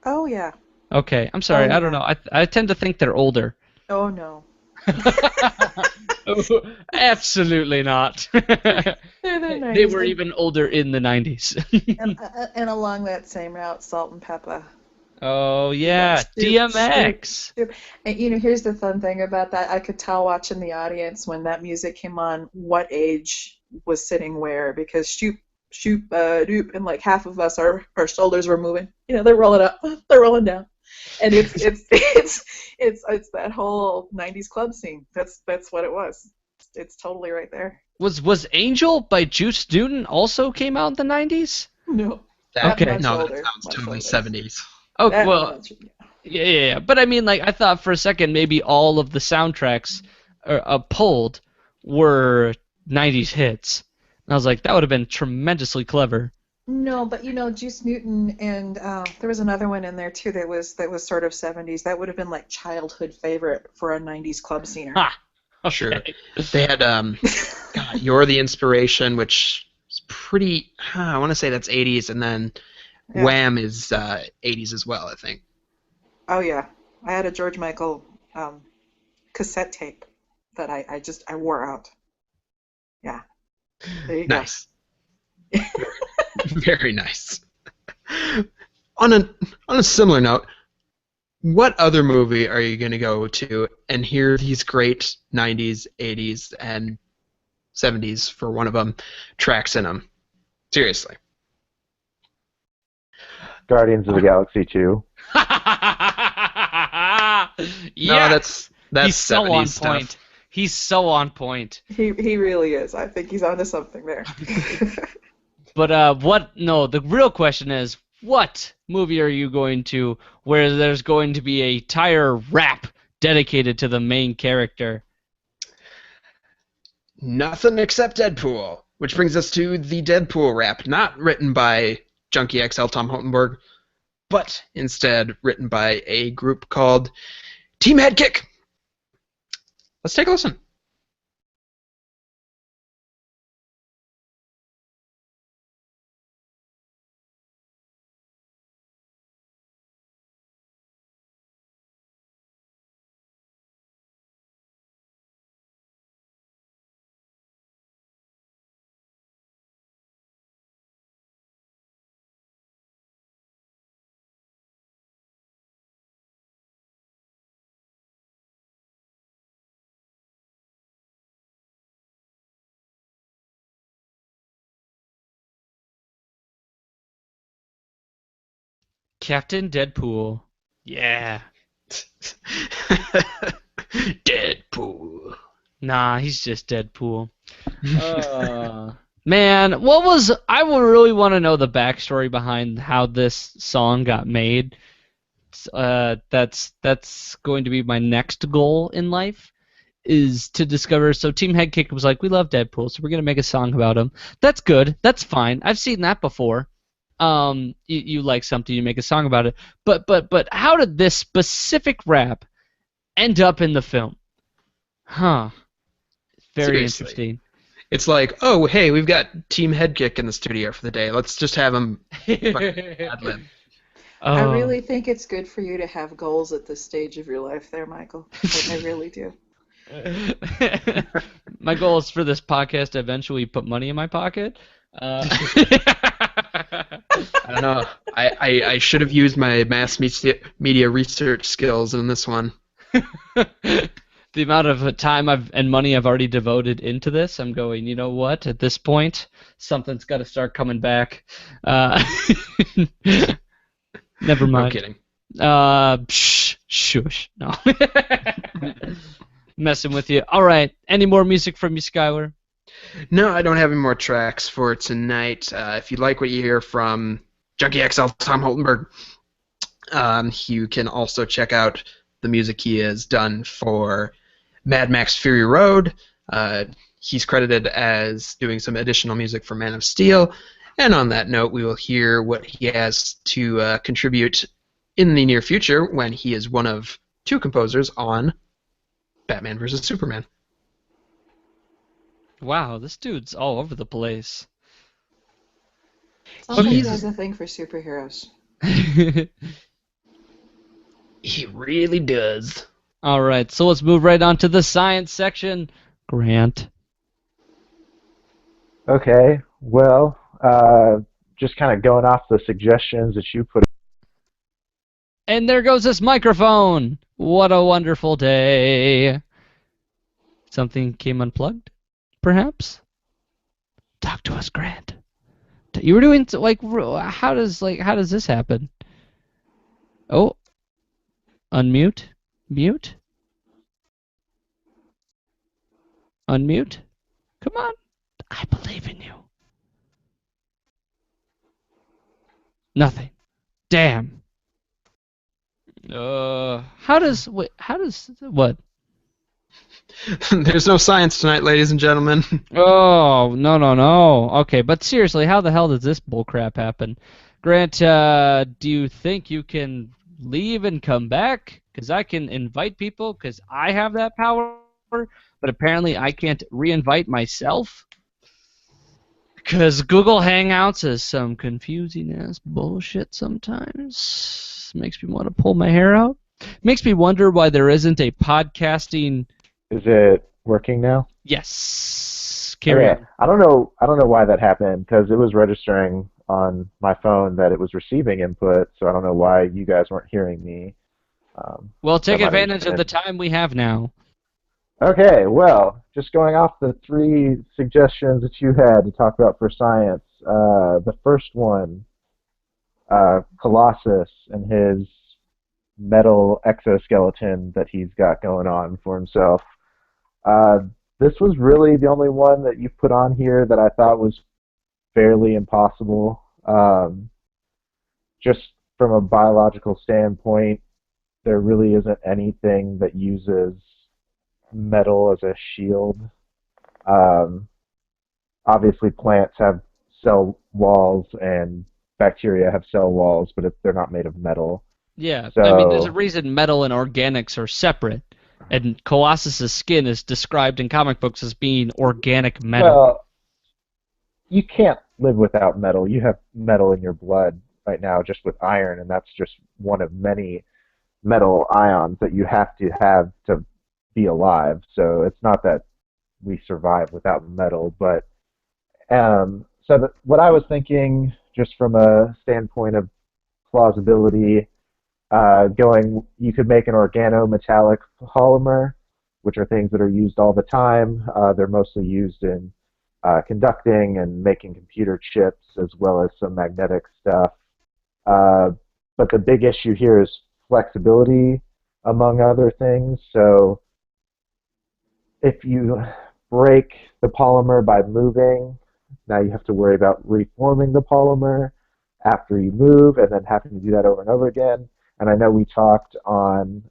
Oh, yeah. Okay, I'm sorry. Oh, I don't yeah. know. I tend to think they're older. Oh, no. Absolutely not. They're the They 90s. were even older in the '90s. And along that same route, Salt and Pepper. Oh Yeah, yeah, Stoop, Stoop, DMX. Stoop. And here's the fun thing about that. I could tell watching the audience when that music came on what age was sitting where because Stoop, Stoop, Doop, and like half of us, our shoulders were moving. They're rolling up, they're rolling down, and it's that whole '90s club scene. That's what it was. It's totally right there. Was Angel by Juice Newton also came out in the '90s? No, That, Okay. much no, that older, sounds much totally older. 70s. Oh That well, much. yeah. But I mean, like, I thought for a second maybe all of the soundtracks pulled were '90s hits. And I was like, that would have been tremendously clever. No, but Juice Newton and there was another one in there too that was sort of 70s. That would have been like childhood favorite for a 90s club scener. Ha. Sure. Okay. They had God, You're the Inspiration, which is pretty. I want to say that's 80s, and then Yeah. Wham is 80s as well, I think. Oh yeah. I had a George Michael cassette tape that I wore out. Yeah. There you go. Nice. Very nice. On a similar note, what other movie are you going to go to and hear these great 90s, 80s, and 70s for one of them tracks in them? Seriously. Guardians of the Galaxy 2. No, Yeah. that's He's so 70s on stuff. point. He's so on point. He really is. I think he's onto something there. But what? No, the real question is, what movie are you going to where there's going to be a entire rap dedicated to the main character? Nothing except Deadpool, which brings us to the Deadpool rap, not written by Junkie XL Tom Holtenberg, but instead written by a group called Team Headkick. Let's take a listen. Captain Deadpool. Yeah. Deadpool. Nah, he's just Deadpool. Man, what was I would really want to know the backstory behind how this song got made. That's going to be my next goal in life is to discover. So Team Headkick was like, we love Deadpool, so we're gonna make a song about him. That's good. That's fine. I've seen that before. You like something, you make a song about it. But how did this specific rap end up in the film? Huh. Very Seriously. interesting. It's like, oh, hey, we've got Team Headkick in the studio for the day. Let's just have them ad-lib. I Oh. really think it's good for you to have goals at this stage of your life there, Michael. I really do. My goal is for this podcast to eventually put money in my pocket. I don't know. I should have used my mass media research skills in this one. The amount of time and money I've already devoted into this, I'm going, you know what? At this point, something's got to start coming back. Never mind. No kidding. Shush. No. Messing with you. All right. Any more music from you, Skylar? No, I don't have any more tracks for tonight. If you like what you hear from Junkie XL Tom Holtenberg, you can also check out the music he has done for Mad Max Fury Road. He's credited as doing some additional music for Man of Steel. And on that note, we will hear what he has to contribute in the near future when he is one of two composers on Batman vs. Superman. Wow, this dude's all over the place. Sounds like he He's- has a thing for superheroes. He really does. All right, so let's move right on to the science section. Grant. Okay, well, just kind of going off the suggestions that you put. And there goes this microphone. What a wonderful day. Something came unplugged, perhaps? Talk to us, Grant. You were doing how does this happen? Oh, unmute, mute, unmute. Come on, I believe in you. Nothing. Damn. How does what? There's no science tonight, ladies and gentlemen. Oh, no. Okay, but seriously, how the hell does this bullcrap happen? Grant, do you think you can leave and come back? Because I can invite people, because I have that power, but apparently I can't re-invite myself? Because Google Hangouts is some confusing-ass bullshit sometimes. Makes me want to pull my hair out. Makes me wonder why there isn't a podcasting... Is it working now? Yes. Carry Okay. on. I don't know why that happened because it was registering on my phone that it was receiving input, so I don't know why you guys weren't hearing me. Well, take that might have advantage of the time we have now. Okay, well, just going off the three suggestions that you had to talk about for science, the first one, Colossus and his metal exoskeleton that he's got going on for himself. This was really the only one that you put on here that I thought was fairly impossible. Just from a biological standpoint, there really isn't anything that uses metal as a shield Um, Obviously, plants have cell walls and bacteria have cell walls, but they're not made of metal. Yeah, I mean, there's a So, reason metal and organics are separate, and Colossus's skin is described in comic books as being organic metal. well, you can't live without metal. You have metal in your blood right now just with iron, and that's just one of many metal ions that you have to be alive. So it's not that we survive without metal, but what I was thinking, just from a standpoint of plausibility, you could make an organometallic polymer, which are things that are used all the time. They're mostly used in conducting and making computer chips, as well as some magnetic stuff. Uh, but the big issue here is flexibility, among other things. So if you break the polymer by moving, now you have to worry about reforming the polymer after you move and then having to do that over and over again. And I know we talked on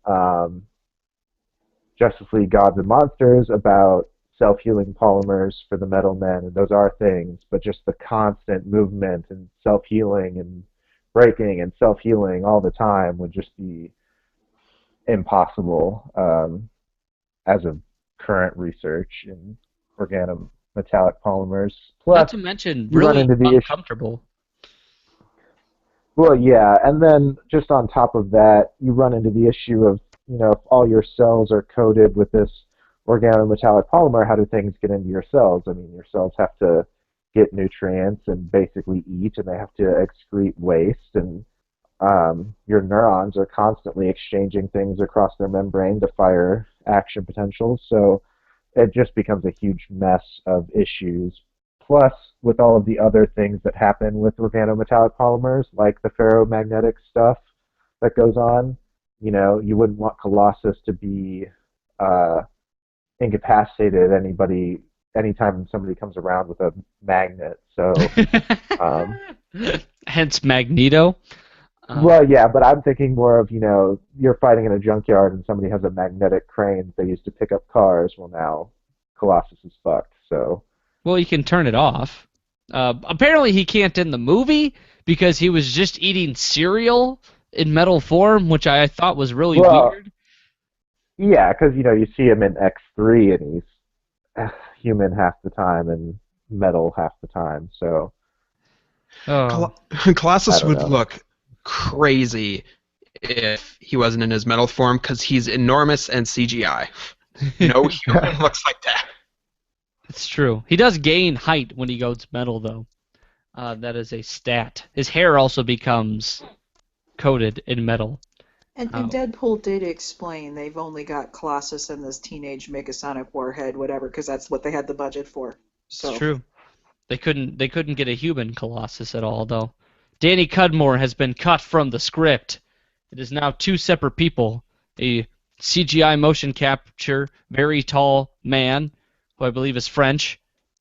Justice League Gods and Monsters about self-healing polymers for the Metal Men, and those are things, but just the constant movement and self-healing and breaking and self-healing all the time would just be impossible as of current research in organometallic polymers. Not Plus, to mention, you run really into the issue. uncomfortable. Well, yeah, and then just on top of that, you run into the issue of, if all your cells are coated with this organometallic polymer, how do things get into your cells? I mean, your cells have to get nutrients and basically eat, and they have to excrete waste, and your neurons are constantly exchanging things across their membrane to fire action potentials. So it just becomes a huge mess of issues. Plus, with all of the other things that happen with organometallic polymers, like the ferromagnetic stuff that goes on, you wouldn't want Colossus to be uh, incapacitated anytime somebody comes around with a magnet. So, um, Hence Magneto. well, yeah, but I'm thinking more of, you're fighting in a junkyard and somebody has a magnetic crane they used to pick up cars. Well, now Colossus is fucked. So, Well, you can turn it off. Apparently, he can't in the movie because he was just eating cereal in metal form, which I thought was really well, weird. yeah, because you see him in X3 and he's human half the time and metal half the time. So Oh, I Colossus don't would know. look crazy if he wasn't in his metal form because he's enormous and CGI. No human looks like that. it's true. He does gain height when he goes metal, though. That is a stat. His hair also becomes coated in metal. And Uh, Deadpool did explain they've only got Colossus and this teenage Megasonic Warhead, whatever, because that's what they had the budget for. it's So, true. They couldn't get a human Colossus at all, though. Danny Cudmore has been cut from the script. It is now two separate people: a CGI motion capture, very tall man, who I believe is French,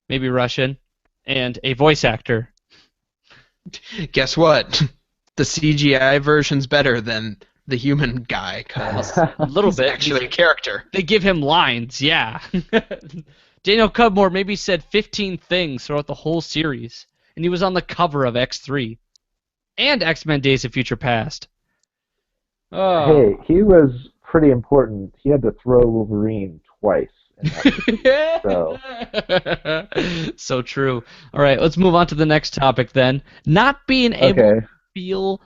maybe Russian, and a voice actor. Guess what? The CGI version's better than the human guy A because little he's bit. actually a character. They give him lines, yeah. Daniel Cudmore maybe said 15 things throughout the whole series, and he was on the cover of X3 and X-Men: Days of Future Past. Hey, Oh. he was pretty important. He had to throw Wolverine twice in that movie. So, So true. All right, let's move on to the next topic then. Not being able to okay. feel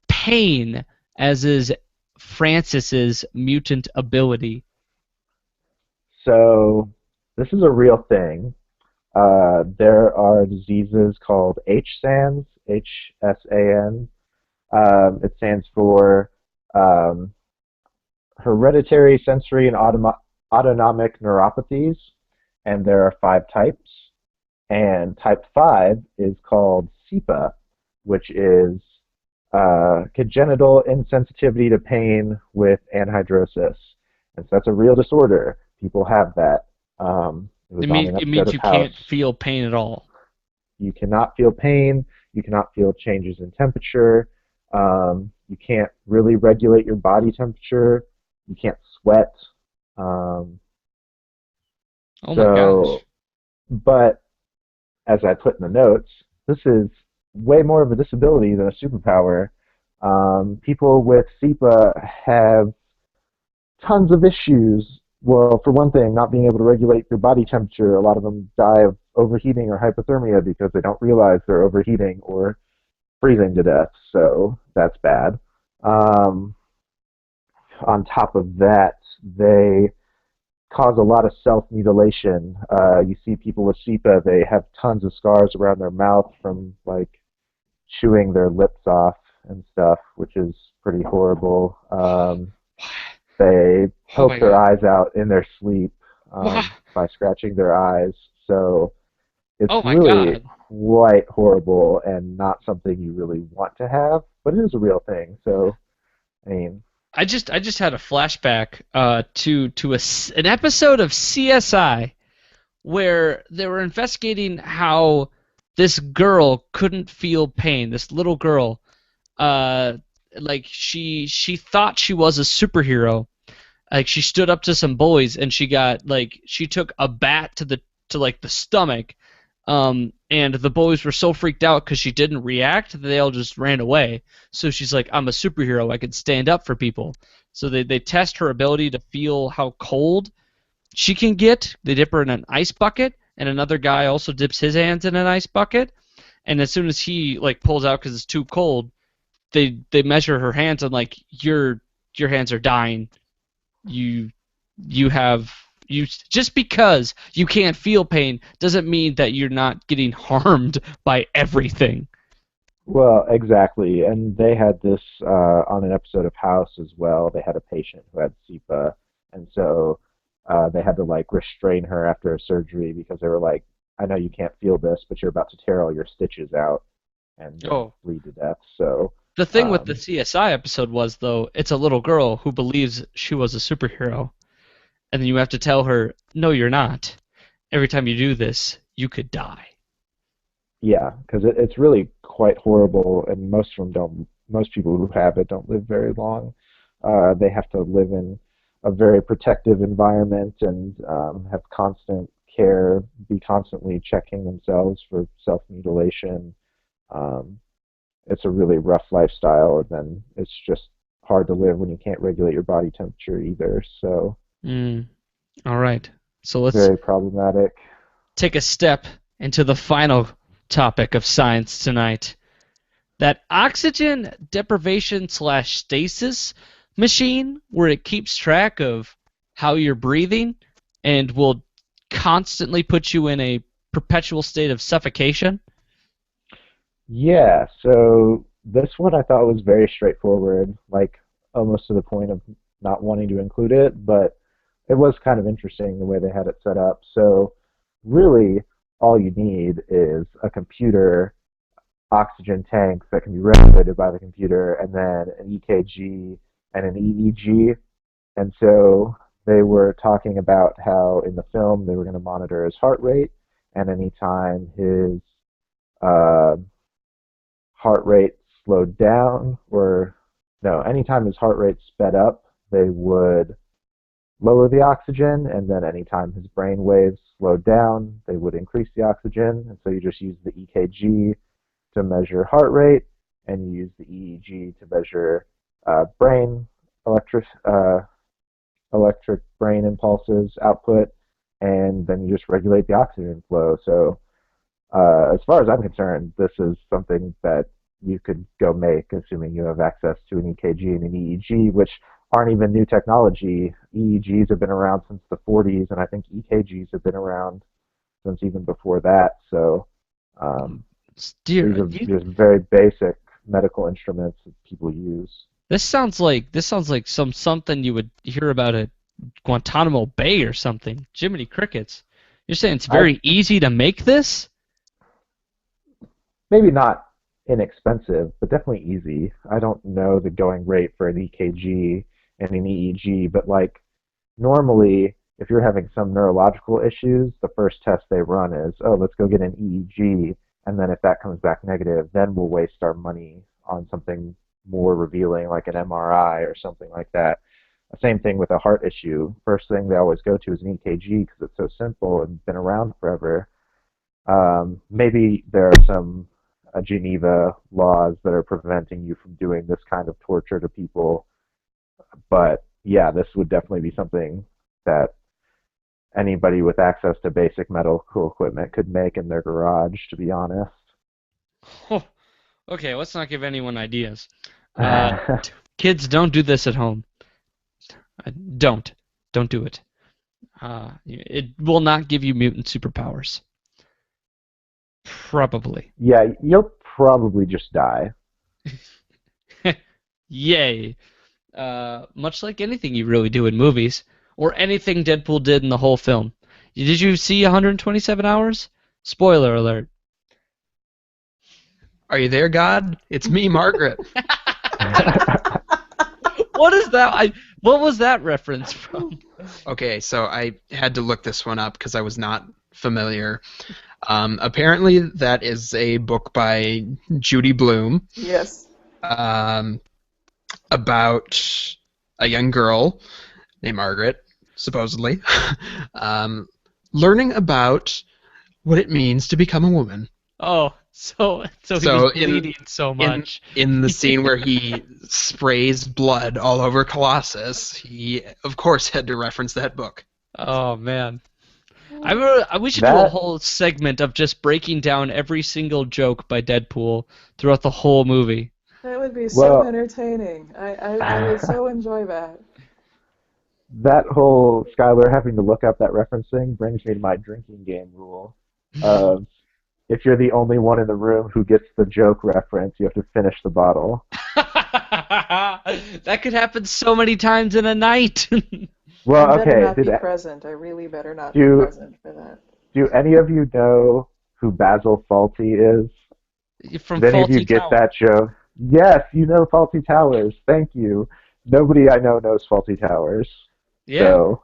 pain, as is Francis's mutant ability. So, this is a real thing. There are diseases called HSANs, HSAN. It stands for um, hereditary sensory and autonomic neuropathies, and there are five types. And type 5 is called SEPA, which is congenital insensitivity to pain with anhidrosis. And so that's a real disorder. People have that. It was on an It episode means of you House. can't feel pain at all. You cannot feel pain. You cannot feel changes in temperature. You can't really regulate your body temperature. You can't sweat. Um, Oh my so gosh. But as I put in the notes, this is way more of a disability than a superpower. People with SEPA have tons of issues. Well, for one thing, not being able to regulate your body temperature. A lot of them die of overheating or hypothermia because they don't realize they're overheating or freezing to death. So that's bad. Um, on top of that, they cause a lot of self-mutilation. You see people with SEPA, they have tons of scars around their mouth from like chewing their lips off and stuff, which is pretty horrible. They Oh poke my their god. eyes out in their sleep Wha- by scratching their eyes. So it's Oh my really god. quite horrible and not something you really want to have, but it is a real thing. So, I mean, I just had a flashback to an episode of CSI where they were investigating how this girl couldn't feel pain. This little girl, uh, like she thought she was a superhero. Like she stood up to some bullies and she took a bat to like the stomach. And the bullies were so freaked out because she didn't react that they all just ran away. So she's like, I'm a superhero. I can stand up for people. So they test her ability to feel how cold she can get. They dip her in an ice bucket, and another guy also dips his hands in an ice bucket. And as soon as he like pulls out because it's too cold, they measure her hands and like your hands are dying. You you have you just because you can't feel pain doesn't mean that you're not getting harmed by everything. well, exactly. And they had this on an episode of House as well. They had a patient who had SEPA, and so they had to like restrain her after a surgery because they were like, I know you can't feel this, but you're about to tear all your stitches out and then Oh, bleed to death. So, the thing with the um, CSI episode was though it's a little girl who believes she was a superhero, and then you have to tell her, no, you're not. Every time you do this, you could die. yeah, because it's really quite horrible, and most of them don't. Most people who have it don't live very long. They have to live in a very protective environment and have constant care, be constantly checking themselves for self mutilation. Um, it's a really rough lifestyle, and then it's just hard to live when you can't regulate your body temperature either. So Mm, all right. So let's very problematic. take a step into the final topic of science tonight. That oxygen deprivation slash stasis machine where it keeps track of how you're breathing and will constantly put you in a perpetual state of suffocation. Yeah, so this one I thought was very straightforward, like almost to the point of not wanting to include it, but it was kind of interesting the way they had it set up. So really, all you need is a computer, oxygen tanks that can be regulated by the computer, and then an EKG and an EEG. And so they were talking about how in the film they were going to monitor his heart rate, and anytime his uh, heart rate slowed down, or no, anytime his heart rate sped up, they would lower the oxygen, and then anytime his brain waves slowed down, they would increase the oxygen. And so you just use the EKG to measure heart rate, and you use the EEG to measure brain electric electric brain impulses output, and then you just regulate the oxygen flow. So as far as I'm concerned, this is something that you could go make, assuming you have access to an EKG and an EEG, which aren't even new technology. EEGs have been around since the 40s, and I think EKGs have been around since even before that. So these Dear, are just very basic medical instruments that people use. this sounds like something you would hear about at Guantanamo Bay or something. Jiminy crickets. You're saying it's I very easy to make this? maybe not inexpensive, but definitely easy. I don't know the going rate for an EKG and an EEG, but like normally, if you're having some neurological issues, the first test they run is, oh, let's go get an EEG, and then if that comes back negative, then we'll waste our money on something more revealing like an MRI or something like that. Same thing with a heart issue. First thing they always go to is an EKG because it's so simple and been around forever. Maybe there are some Geneva laws that are preventing you from doing this kind of torture to people, but yeah, this would definitely be something that anybody with access to basic medical equipment could make in their garage, to be honest. Oh, okay, let's not give anyone ideas. Uh, Kids, don't do this at home. Don't. Don't do it. It will not give you mutant superpowers. Probably. Yeah, you'll probably just die. Yay. Much like anything you really do in movies, or anything Deadpool did in the whole film. Did you see 127 hours? Spoiler alert. Are you there, God? It's me, Margaret. What is that? What was that reference from? Okay, so I had to look this one up because I was not familiar. Apparently, that is a book by Judy Blume Yes. um, about a young girl named Margaret, supposedly, um, learning about what it means to become a woman. Oh, so he So was bleeding so much. in the scene where he sprays blood all over Colossus, he of course had to reference that book. Oh man. We should do a That whole segment of just breaking down every single joke by Deadpool throughout the whole movie. That would be so well, entertaining. I would so enjoy that. that whole Skylar having to look up that referencing brings me to my drinking game rule of if you're the only one in the room who gets the joke reference, you have to finish the bottle. That could happen so many times in a night. I Well, better okay. not be present. I really better not be Do present for that. do any of you know who Basil Fawlty is? From Did any of you Faulty get Tower. that joke? Yes, you know Fawlty Towers. Thank you. Nobody I know knows Fawlty Towers. Yeah. So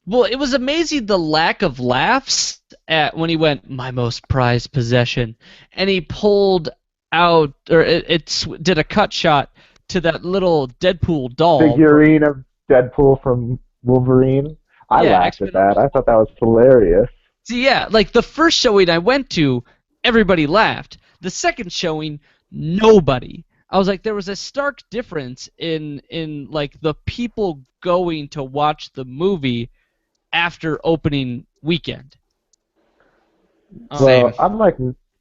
Well, it was amazing the lack of laughs at when he went, "My most prized possession," and he pulled out, or did a cut shot to that little Deadpool doll from, figurine of Deadpool from Wolverine. I yeah, laughed at X-Men that. number I one. thought that was hilarious. See, yeah, like the first showing I went to, everybody laughed. The second showing, nobody. I was like, there was a stark difference in like the people going to watch the movie after opening weekend. Same. Well, I'm like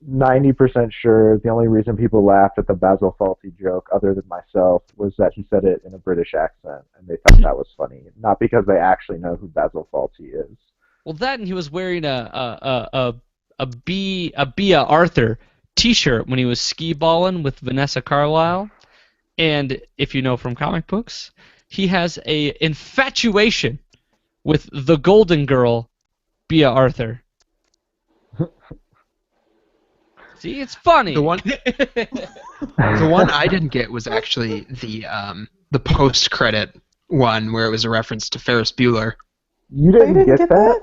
90% sure the only reason people laughed at the Basil Fawlty joke, other than myself, was that he said it in a British accent, and they thought that was funny, not because they actually know who Basil Fawlty is. Well, that and he was wearing a Bia Arthur T-shirt when he was ski balling with Vanessa Carlyle. And if you know from comic books, he has a infatuation with the Golden Girl, Bia Arthur. See, it's funny. The one the one I didn't get was actually the post credit one where it was a reference to Ferris Bueller. You Oh, you didn't didn't get get that?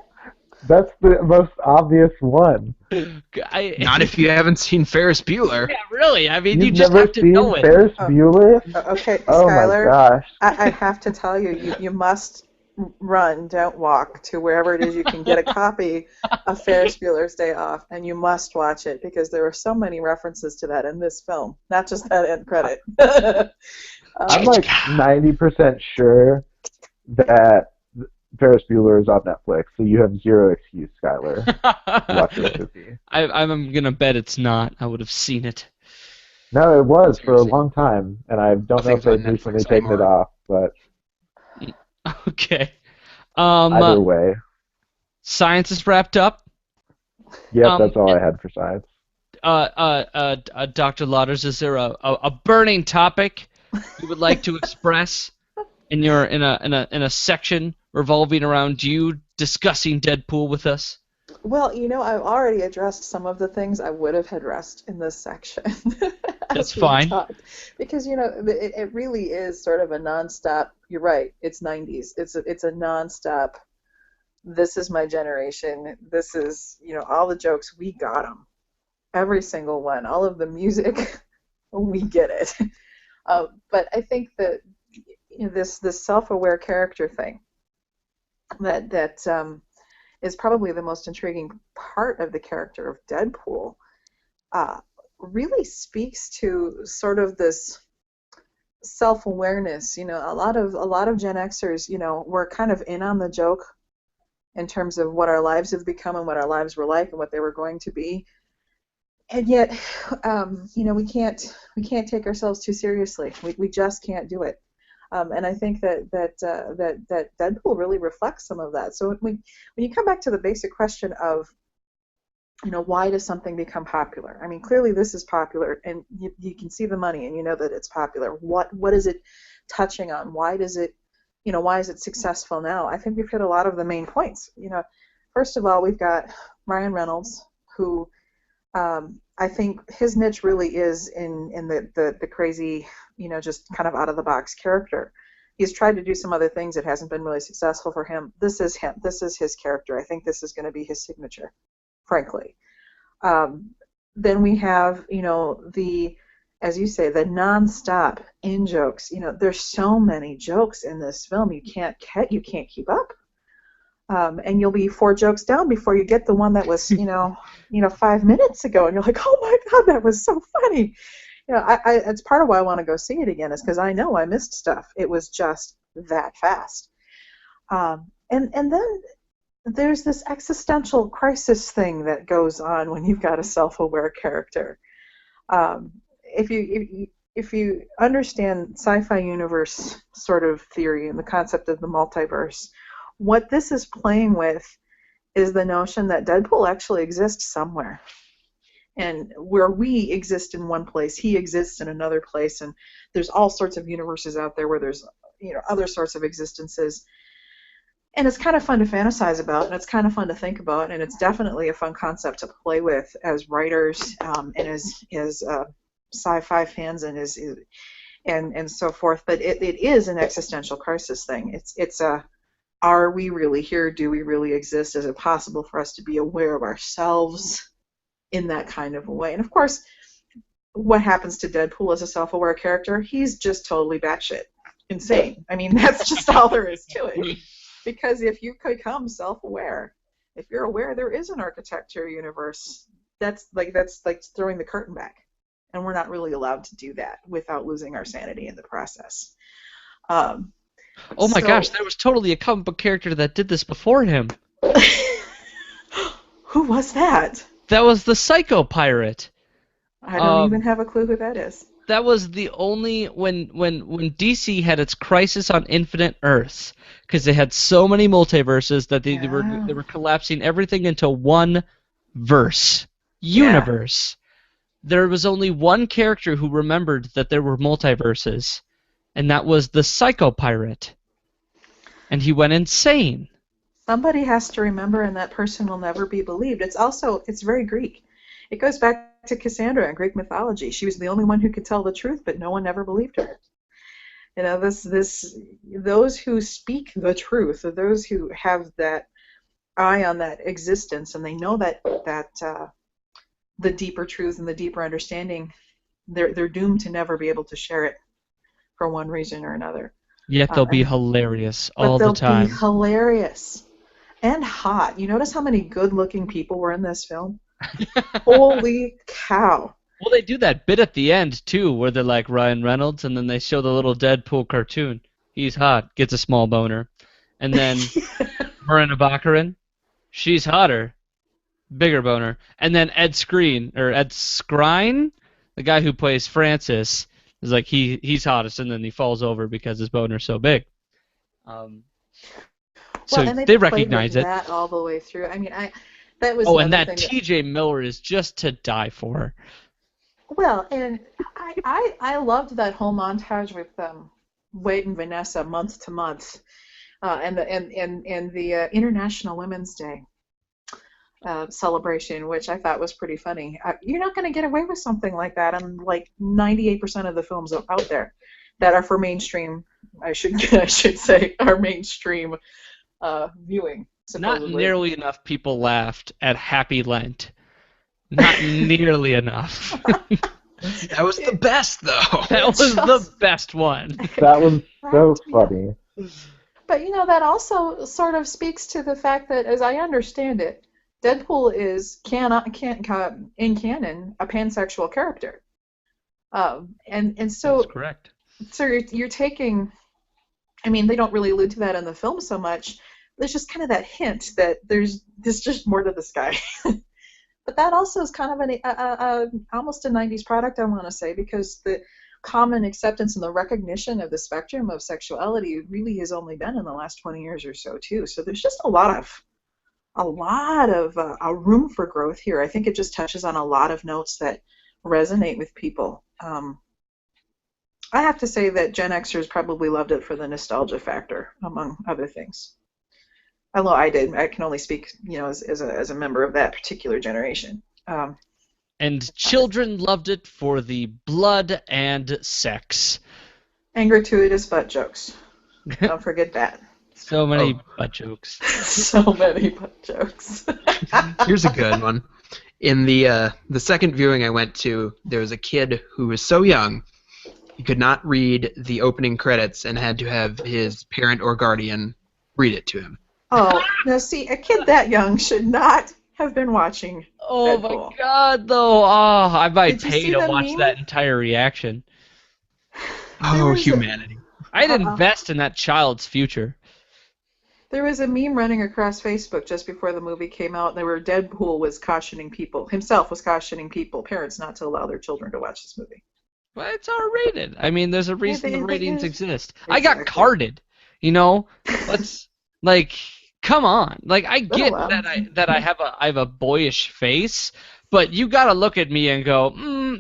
That's the most obvious one. Not if you haven't seen Ferris Bueller. Yeah, really. I mean, you You've just never have to seen know it. Ferris Oh. Bueller? Okay, Oh my Skylar, gosh. I have to tell you, you must run, don't walk, to wherever it is you can get a copy of Ferris Bueller's Day Off, and you must watch it because there are so many references to that in this film, not just that end credit. I'm like 90% sure that Ferris Bueller is on Netflix, so you have zero excuse, Skylar, to watch this movie. I'm gonna bet it's not. I would have seen it. No, it was for a Seriously. long time, and I don't know if Nothing's on they've recently Netflix taken it anymore. off, but Okay. either way. Science is wrapped up. Yep, Um, that's all I had for science. Dr. Lauders, is there a burning topic you would like to express in a section revolving around you discussing Deadpool with us? Well, I've already addressed some of the things I would have addressed in this section. That's as we fine. talked. Because, it really is sort of a nonstop, you're right, it's 90s. It's a nonstop, this is my generation, this is, all the jokes, we got them. Every single one, all of the music, we get it. But I think that this self-aware character thing, that is probably the most intriguing part of the character of Deadpool, really speaks to sort of this self-awareness. A lot of Gen Xers, were kind of in on the joke in terms of what our lives have become and what our lives were like and what they were going to be. And yet, we can't take ourselves too seriously. We just can't do it. And I think that Deadpool really reflects some of that. So when you come back to the basic question of, why does something become popular? I mean, clearly this is popular, and you can see the money, and you know that it's popular. What is it touching on? Why is it successful now? I think we've hit a lot of the main points. First of all, we've got Ryan Reynolds, who I think his niche really is in the crazy, just kind of out of the box character. He's tried to do some other things. It hasn't been really successful for him. This is him. This is his character. I think this is going to be his signature, frankly. Then we have, as you say, the nonstop in jokes. There's so many jokes in this film. You can't keep up. And you'll be 4 jokes down before you get the one that was, 5 minutes ago, and you're like, oh my God, that was so funny. It's part of why I want to go see it again, is because I know I missed stuff. It was just that fast. And then there's this existential crisis thing that goes on when you've got a self-aware character. If you understand sci-fi universe sort of theory and the concept of the multiverse, what this is playing with is the notion that Deadpool actually exists somewhere. And where we exist in one place, he exists in another place, and there's all sorts of universes out there where there's other sorts of existences. And it's kind of fun to fantasize about, and it's kind of fun to think about, and it's definitely a fun concept to play with as writers and as sci-fi fans and so forth. But it is an existential crisis thing. It's a, are we really here? Do we really exist? Is it possible for us to be aware of ourselves in that kind of a way? And of course, what happens to Deadpool as a self-aware character? He's just totally batshit insane. I mean, that's just all there is to it. Because if you become self-aware, if you're aware there is an architecture universe, that's like throwing the curtain back. And we're not really allowed to do that without losing our sanity in the process. Oh my gosh, there was totally a comic book character that did this before him. Who was that? That was the Psycho Pirate. I don't even have a clue who that is. That was the only when DC had its Crisis on Infinite Earths, because they had so many multiverses that they were collapsing everything into one universe. There was only one character who remembered that there were multiverses, and that was the Psycho Pirate. And he went insane. Somebody has to remember, and that person will never be believed. It's very Greek. It goes back to Cassandra in Greek mythology. She was the only one who could tell the truth, but no one ever believed her. Those who speak the truth, or those who have that eye on that existence, and they know that the deeper truth and the deeper understanding, they're doomed to never be able to share it for one reason or another. Yet they'll be hilarious all the time. They'll be hilarious and hot. You notice how many good-looking people were in this film? Holy cow. Well, they do that bit at the end, too, where they're like Ryan Reynolds, and then they show the little Deadpool cartoon. He's hot, gets a small boner. And then Marina Baccarin, she's hotter, bigger boner. And then Ed Skrein, the guy who plays Francis, is like, he's hottest, and then he falls over because his boner's so big. So they recognize it. That all the way through. I mean, that was. Oh, and that T.J. Miller is just to die for. Well, and I loved that whole montage with Wade and Vanessa month to month, and the International Women's Day celebration, which I thought was pretty funny. You're not going to get away with something like that on like 98% of the films out there that are for mainstream. I should say our mainstream viewing. Supposedly. Not nearly enough people laughed at Happy Lent. Not nearly enough. That was the best, though. That was the best one. That was so funny. But that also sort of speaks to the fact that, as I understand it, Deadpool is in canon a pansexual character. And That's so correct. you're taking. I mean, they don't really allude to that in the film so much. There's just kind of that hint that there's just more to this guy. But that also is kind of almost a 90s product, I want to say, because the common acceptance and the recognition of the spectrum of sexuality really has only been in the last 20 years or so, too. So there's just a lot of room for growth here. I think it just touches on a lot of notes that resonate with people. I have to say that Gen Xers probably loved it for the nostalgia factor, among other things. Although I did, I can only speak, as a member of that particular generation. And children loved it for the blood and sex. And gratuitous butt jokes. Don't forget that. So many butt jokes. So many butt jokes. Here's a good one. In the second viewing I went to, there was a kid who was so young he could not read the opening credits and had to have his parent or guardian read it to him. Oh, now see, a kid that young should not have been watching Oh Deadpool. my god, though. Oh, I might Did you pay see to the watch meme? that entire reaction. Oh, was a- humanity. I'd invest in that child's future. There was a meme running across Facebook just before the movie came out, where Deadpool was cautioning people, parents, not to allow their children to watch this movie. Well, it's R-rated. I mean, there's a reason the ratings exist. I Exactly. got carded, Let's come on. Like, I get allowed. that I have a boyish face, but you gotta look at me and go,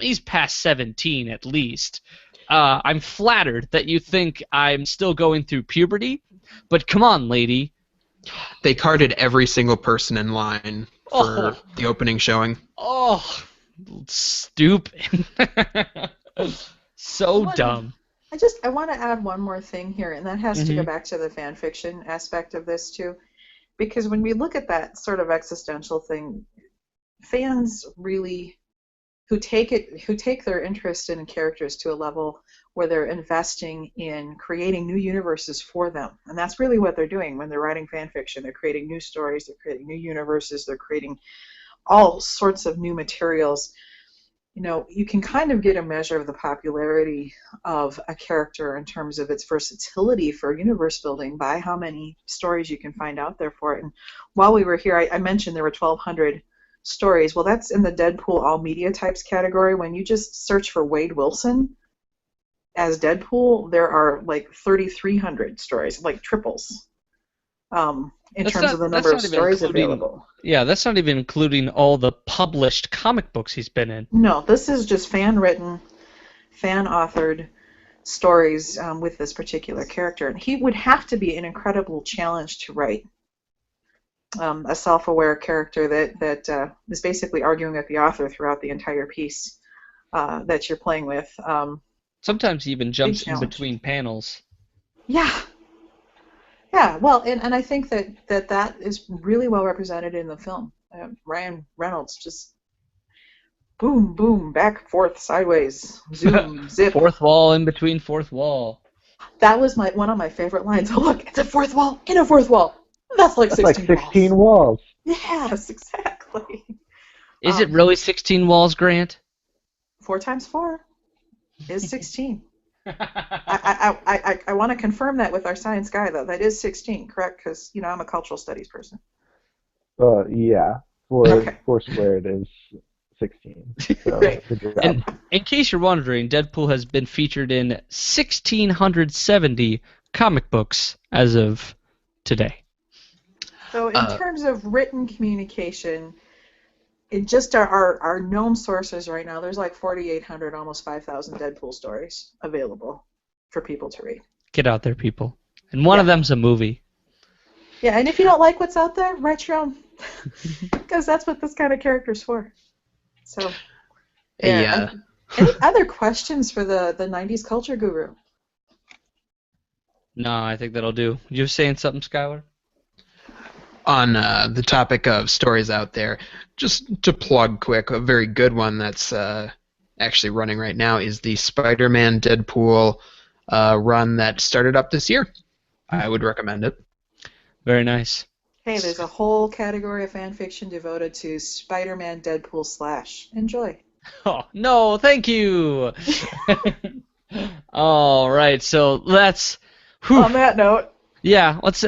he's past 17 at least. I'm flattered that you think I'm still going through puberty, but come on, lady. They carded every single person in line for the opening showing. Oh, stupid. So dumb. I want to add one more thing here, and that has to go back to the fan fiction aspect of this too, because when we look at that sort of existential thing, fans really who take their interest in characters to a level where they're investing in creating new universes for them, and that's really what they're doing when they're writing fan fiction. They're creating new stories, they're creating new universes, they're creating all sorts of new materials. You can kind of get a measure of the popularity of a character in terms of its versatility for universe building by how many stories you can find out there for it. And while we were here, I mentioned there were 1,200 stories. Well, that's in the Deadpool all media types category. When you just search for Wade Wilson as Deadpool, there are like 3,300 stories, like triples. In terms of the number of stories available. Yeah, that's not even including all the published comic books he's been in. No, this is just fan-written, fan-authored stories with this particular character. And he would have to be an incredible challenge to write. A self-aware character that is basically arguing with the author throughout the entire piece that you're playing with. Sometimes he even jumps in between panels. Yeah. Yeah, well, and I think that is really well represented in the film. Ryan Reynolds just boom, boom, back, forth, sideways, zoom, zip. Fourth wall in between fourth wall. That was one of my favorite lines. Oh, look, it's a fourth wall in a fourth wall. That's like 16 walls. Yes, exactly. Is it really 16 walls, Grant? 4 times 4 is 16. I want to confirm that with our science guy, though. That is 16, correct? Because, I'm a cultural studies person. Yeah. 4 squared is 16. So Great. good job. And in case you're wondering, Deadpool has been featured in 1,670 comic books as of today. So in terms of written communication, in just our known sources right now, there's like 4,800, almost 5,000 Deadpool stories available for people to read. Get out there, people. And one of them's a movie. Yeah, and if you don't like what's out there, write your own. Because that's what this kind of character's for. So, yeah. Any other questions for the 90s culture guru? No, I think that'll do. You were saying something, Skylar? On the topic of stories out there, just to plug quick, a very good one that's actually running right now is the Spider-Man Deadpool run that started up this year. I would recommend it. Very nice. Hey, there's a whole category of fan fiction devoted to Spider-Man Deadpool / Enjoy. Oh no, thank you. All right, so let's. On that note, Yeah, let's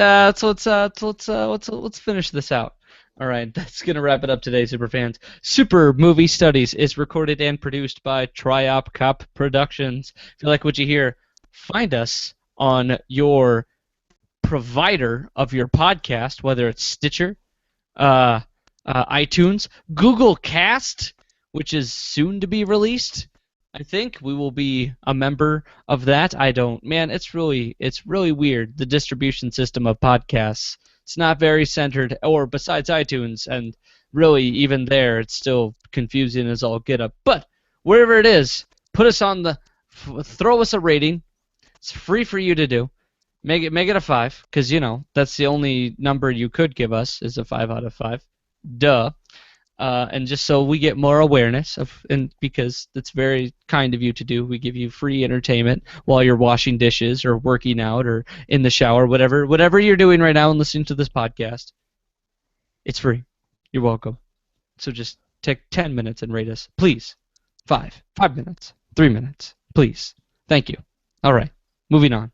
finish this out. All right, that's gonna wrap it up today, superfans. Super Movie Studies is recorded and produced by Triop Cop Productions. If you like what you hear, find us on your provider of your podcast, whether it's Stitcher, uh, iTunes, Google Cast, which is soon to be released. I think we will be a member of that. I don't. Man, it's really weird, the distribution system of podcasts. It's not very centered, or besides iTunes, and really even there, it's still confusing as all get up. But wherever it is, put us on the, throw us a rating. It's free for you to do. Make it a 5, because that's the only number you could give us is a 5 out of 5. Duh. And just so we get more awareness of, and because it's very kind of you to do, we give you free entertainment while you're washing dishes or working out or in the shower, whatever you're doing right now and listening to this podcast. It's free. You're welcome. So just take 10 minutes and rate us, please. 5 minutes, 3 minutes, please. Thank you. All right, moving on.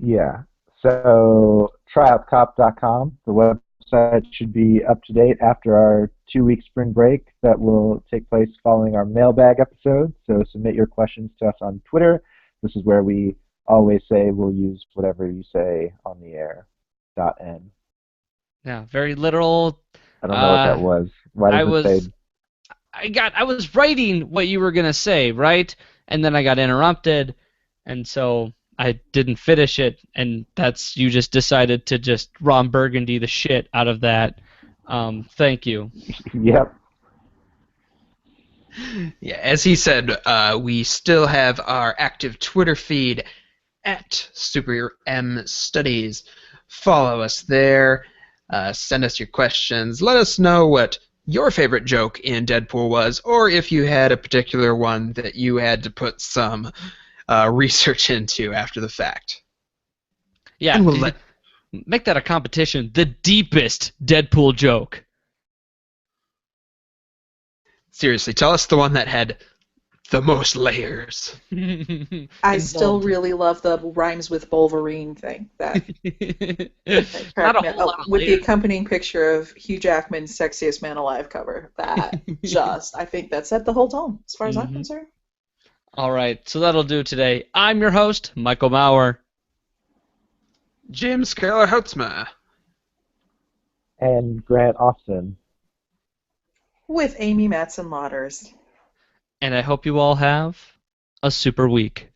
Yeah. So tryopcop.com, the website should be up to date after our 2-week spring break that will take place following our mailbag episode. So submit your questions to us on Twitter. This is where we always say we'll use whatever you say on the air. .n. Yeah, very literal. I don't know what that was. Why does it say? I was writing what you were gonna say, right? And then I got interrupted, and so I didn't finish it, and you just decided to just Ron Burgundy the shit out of that. Thank you. Yep. Yeah, as he said, we still have our active Twitter feed at Super M Studies. Follow us there. Send us your questions. Let us know what your favorite joke in Deadpool was, or if you had a particular one that you had to put some research into after the fact. Yeah, And we'll make that a competition. The deepest Deadpool joke. Seriously, tell us the one that had the most layers. I still really love the rhymes with Wolverine thing. That Not a whole lot of with the layers. accompanying picture of Hugh Jackman's Sexiest Man Alive cover. That I think that set the whole tone, as far as I'm concerned. All right, so that'll do today. I'm your host, Michael Maurer. Jim Scalar Houtzma. And Grant Austin. With Amy Matson Lauders. And I hope you all have a super week.